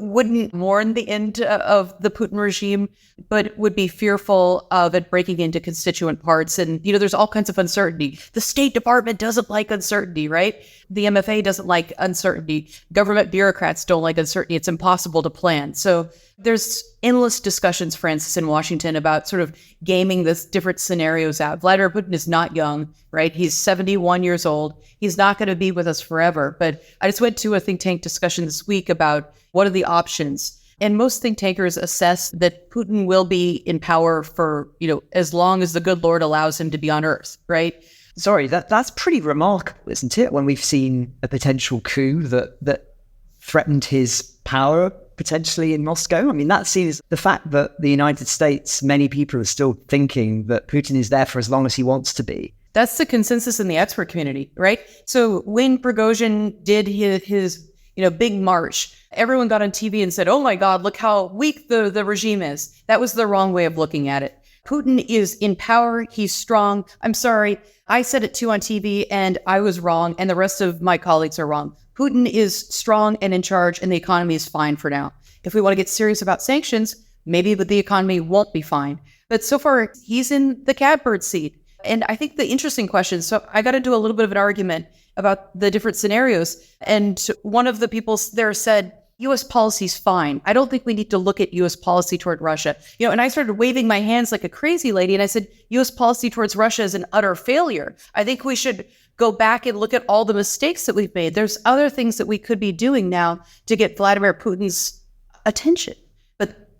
wouldn't mourn the end of the Putin regime, but would be fearful of it breaking into constituent parts. And, there's all kinds of uncertainty. The State Department doesn't like uncertainty, right? The MFA doesn't like uncertainty. Government bureaucrats don't like uncertainty. It's impossible to plan. So there's endless discussions, Francis, in Washington about sort of gaming this different scenarios out. Vladimir Putin is not young, right? He's 71 years old. He's not going to be with us forever. But I just went to a think tank discussion this week about what are the options. And most think tankers assess that Putin will be in power for, as long as the good Lord allows him to be on Earth, right? Sorry, that's pretty remarkable, isn't it? When we've seen a potential coup that threatened his power potentially in Moscow. I mean, that seems the fact that the United States, many people are still thinking that Putin is there for as long as he wants to be. That's the consensus in the expert community, right? So when Prigozhin did his big march, everyone got on TV and said, oh my God, look how weak the regime is. That was the wrong way of looking at it. Putin is in power. He's strong. I'm sorry. I said it too on TV and I was wrong. And the rest of my colleagues are wrong. Putin is strong and in charge and the economy is fine for now. If we want to get serious about sanctions, maybe the economy won't be fine. But so far, he's in the catbird seat. And I think the interesting question, so I got into a little bit of an argument about the different scenarios. And one of the people there said, U.S. policy's fine. I don't think we need to look at U.S. policy toward Russia. And I started waving my hands like a crazy lady. And I said, U.S. policy towards Russia is an utter failure. I think we should go back and look at all the mistakes that we've made. There's other things that we could be doing now to get Vladimir Putin's attention. But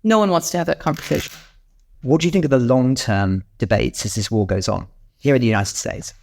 no one wants to have that conversation. What do you think of the long-term debates as this war goes on here in the United States?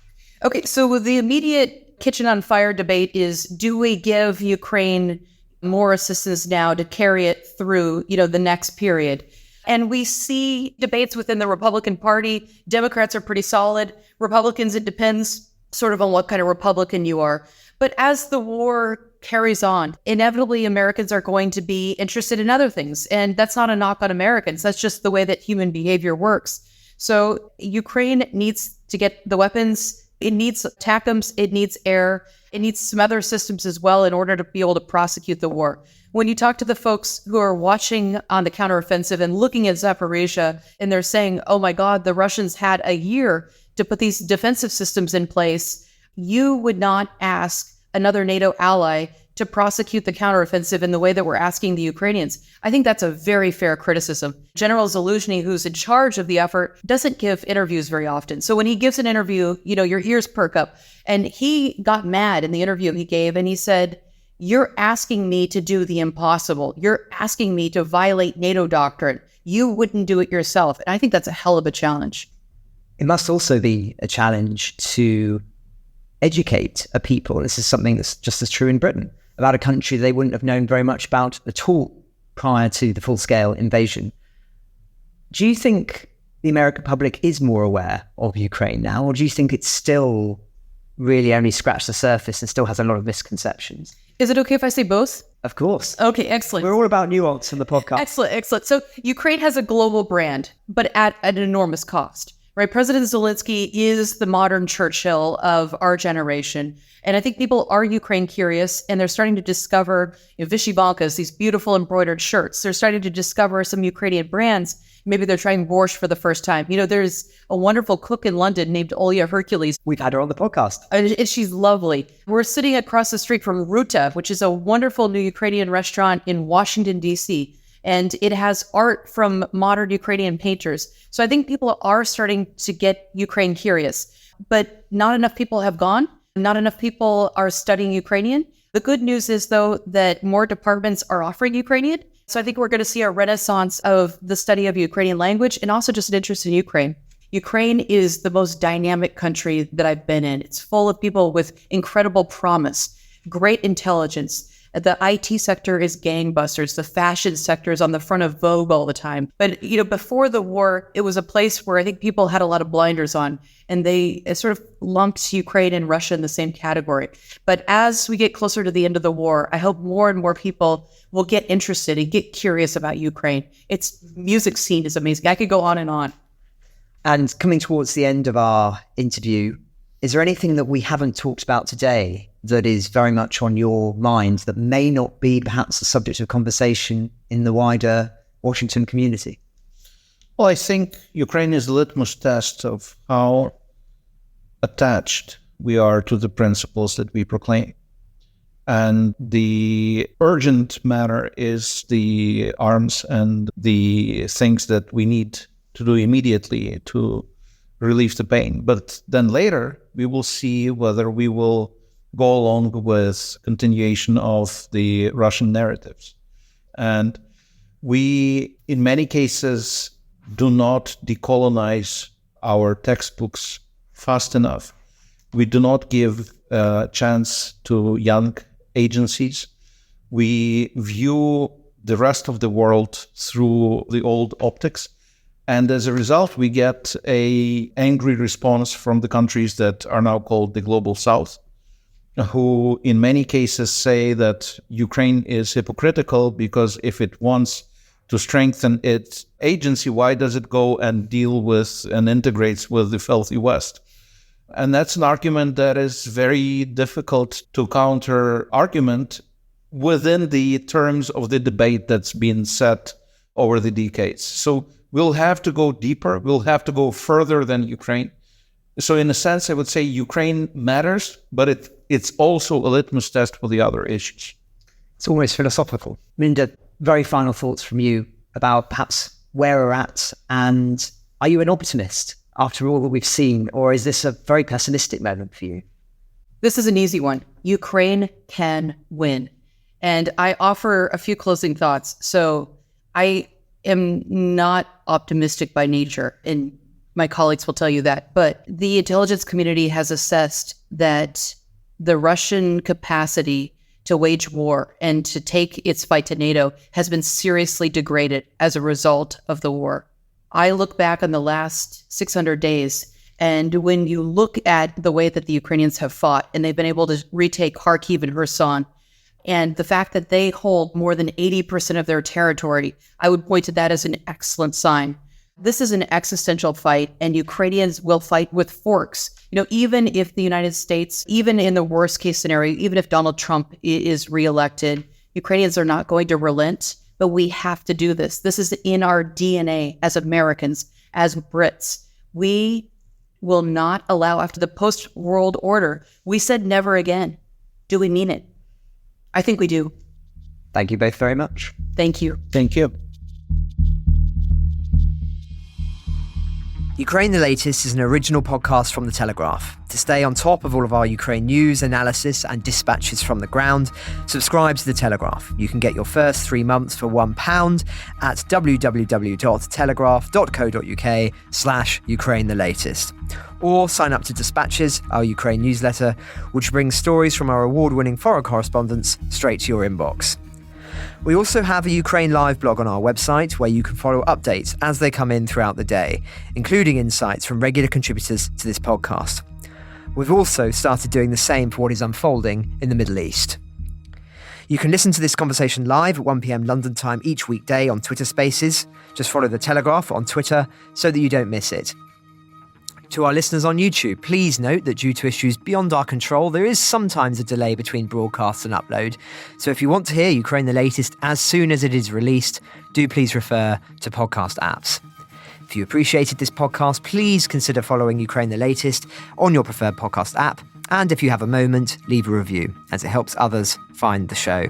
Okay, so the immediate kitchen on fire debate is, do we give Ukraine more assistance now to carry it through, the next period? And we see debates within the Republican Party. Democrats are pretty solid. Republicans, it depends sort of on what kind of Republican you are. But as the war carries on, inevitably Americans are going to be interested in other things. And that's not a knock on Americans. That's just the way that human behavior works. So Ukraine needs to get the weapons. It needs TACMs. It needs air. It needs some other systems as well in order to be able to prosecute the war. When you talk to the folks who are watching on the counteroffensive and looking at Zaporizhzhia, and they're saying, oh my God, the Russians had a year to put these defensive systems in place, you would not ask another NATO ally to prosecute the counteroffensive in the way that we're asking the Ukrainians. I think that's a very fair criticism. General Zaluzhny, who's in charge of the effort, doesn't give interviews very often. So when he gives an interview, your ears perk up. And he got mad in the interview he gave, and he said, you're asking me to do the impossible. You're asking me to violate NATO doctrine. You wouldn't do it yourself. And I think that's a hell of a challenge. It must also be a challenge to educate a people, and this is something that's just as true in Britain, about a country they wouldn't have known very much about at all prior to the full-scale invasion. Do you think the American public is more aware of Ukraine now, or do you think it's still really only scratched the surface and still has a lot of misconceptions? Is it okay if I say both? Of course. Okay, excellent. We're all about nuance in the podcast. Excellent. So Ukraine has a global brand, but at an enormous cost. Right, President Zelensky is the modern Churchill of our generation. And I think people are Ukraine curious, and they're starting to discover Vyshyvankas, these beautiful embroidered shirts. They're starting to discover some Ukrainian brands. Maybe they're trying borscht for the first time. There's a wonderful cook in London named Olya Hercules. We've had her on the podcast. And she's lovely. We're sitting across the street from Ruta, which is a wonderful new Ukrainian restaurant in Washington, D.C., and it has art from modern Ukrainian painters. So I think people are starting to get Ukraine curious, but not enough people have gone. Not enough people are studying Ukrainian. The good news is, though, that more departments are offering Ukrainian. So I think we're going to see a renaissance of the study of Ukrainian language and also just an interest in Ukraine. Ukraine is the most dynamic country that I've been in. It's full of people with incredible promise, great intelligence. The IT sector is gangbusters. The fashion sector is on the front of Vogue all the time. But, before the war, it was a place where I think people had a lot of blinders on, and they sort of lumped Ukraine and Russia in the same category. But as we get closer to the end of the war, I hope more and more people will get interested and get curious about Ukraine. Its music scene is amazing. I could go on and on. And coming towards the end of our interview, is there anything that we haven't talked about today that is very much on your mind that may not be perhaps the subject of conversation in the wider Washington community? Well, I think Ukraine is the litmus test of how attached we are to the principles that we proclaim. And the urgent matter is the arms and the things that we need to do immediately to relieve the pain. But then later, we will see whether we will go along with continuation of the Russian narratives. And We, in many cases, do not decolonize our textbooks fast enough. We do not give a chance to young agencies. We view the rest of the world through the old optics. And as a result, we get an angry response from the countries that are now called the Global South, who in many cases say that Ukraine is hypocritical because if it wants to strengthen its agency, why does it go and deal with and integrates with the filthy West? And that's an argument that is very difficult to counter argument within the terms of the debate that's been set over the decades. So we'll have to go deeper. We'll have to go further than Ukraine. So in a sense, I would say Ukraine matters, but it's also a litmus test for the other issues. It's almost philosophical. Melinda, very final thoughts from you about perhaps where we're at, and are you an optimist after all that we've seen, or is this a very pessimistic moment for you? This is an easy one. Ukraine can win. And I offer a few closing thoughts. So I am not optimistic by nature, and my colleagues will tell you that. But the intelligence community has assessed that the Russian capacity to wage war and to take its fight to NATO has been seriously degraded as a result of the war. I look back on the last 600 days, and when you look at the way that the Ukrainians have fought, and they've been able to retake Kharkiv and Kherson, and the fact that they hold more than 80% of their territory, I would point to that as an excellent sign. This is an existential fight, and Ukrainians will fight with forks. Even if the United States, even in the worst case scenario, even if Donald Trump is reelected, Ukrainians are not going to relent, but we have to do this. This is in our DNA as Americans, as Brits. We will not allow, after the post-world order, we said never again. Do we mean it? I think we do. Thank you both very much. Thank you. Thank you. Ukraine the Latest is an original podcast from The Telegraph. To stay on top of all of our Ukraine news, analysis and dispatches from the ground, subscribe to The Telegraph. You can get your first 3 months for £1 at www.telegraph.co.uk/Ukraine the Latest. Or sign up to Dispatches, our Ukraine newsletter, which brings stories from our award-winning foreign correspondents straight to your inbox. We also have a Ukraine Live blog on our website where you can follow updates as they come in throughout the day, including insights from regular contributors to this podcast. We've also started doing the same for what is unfolding in the Middle East. You can listen to this conversation live at 1 p.m. London time each weekday on Twitter Spaces. Just follow The Telegraph on Twitter so that you don't miss it. To our listeners on YouTube, please note that due to issues beyond our control, there is sometimes a delay between broadcast and upload. So if you want to hear Ukraine the Latest as soon as it is released, do please refer to podcast apps. If you appreciated this podcast, please consider following Ukraine the Latest on your preferred podcast app. And if you have a moment, leave a review, as it helps others find the show.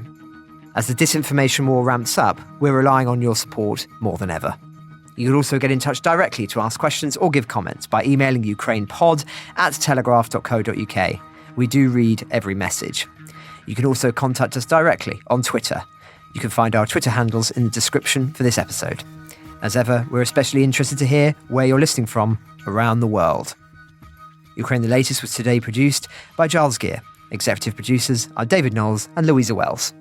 As the disinformation war ramps up, we're relying on your support more than ever. You can also get in touch directly to ask questions or give comments by emailing ukrainepod@telegraph.co.uk. We do read every message. You can also contact us directly on Twitter. You can find our Twitter handles in the description for this episode. As ever, we're especially interested to hear where you're listening from around the world. Ukraine the Latest was today produced by Giles Gear. Executive producers are David Knowles and Louisa Wells.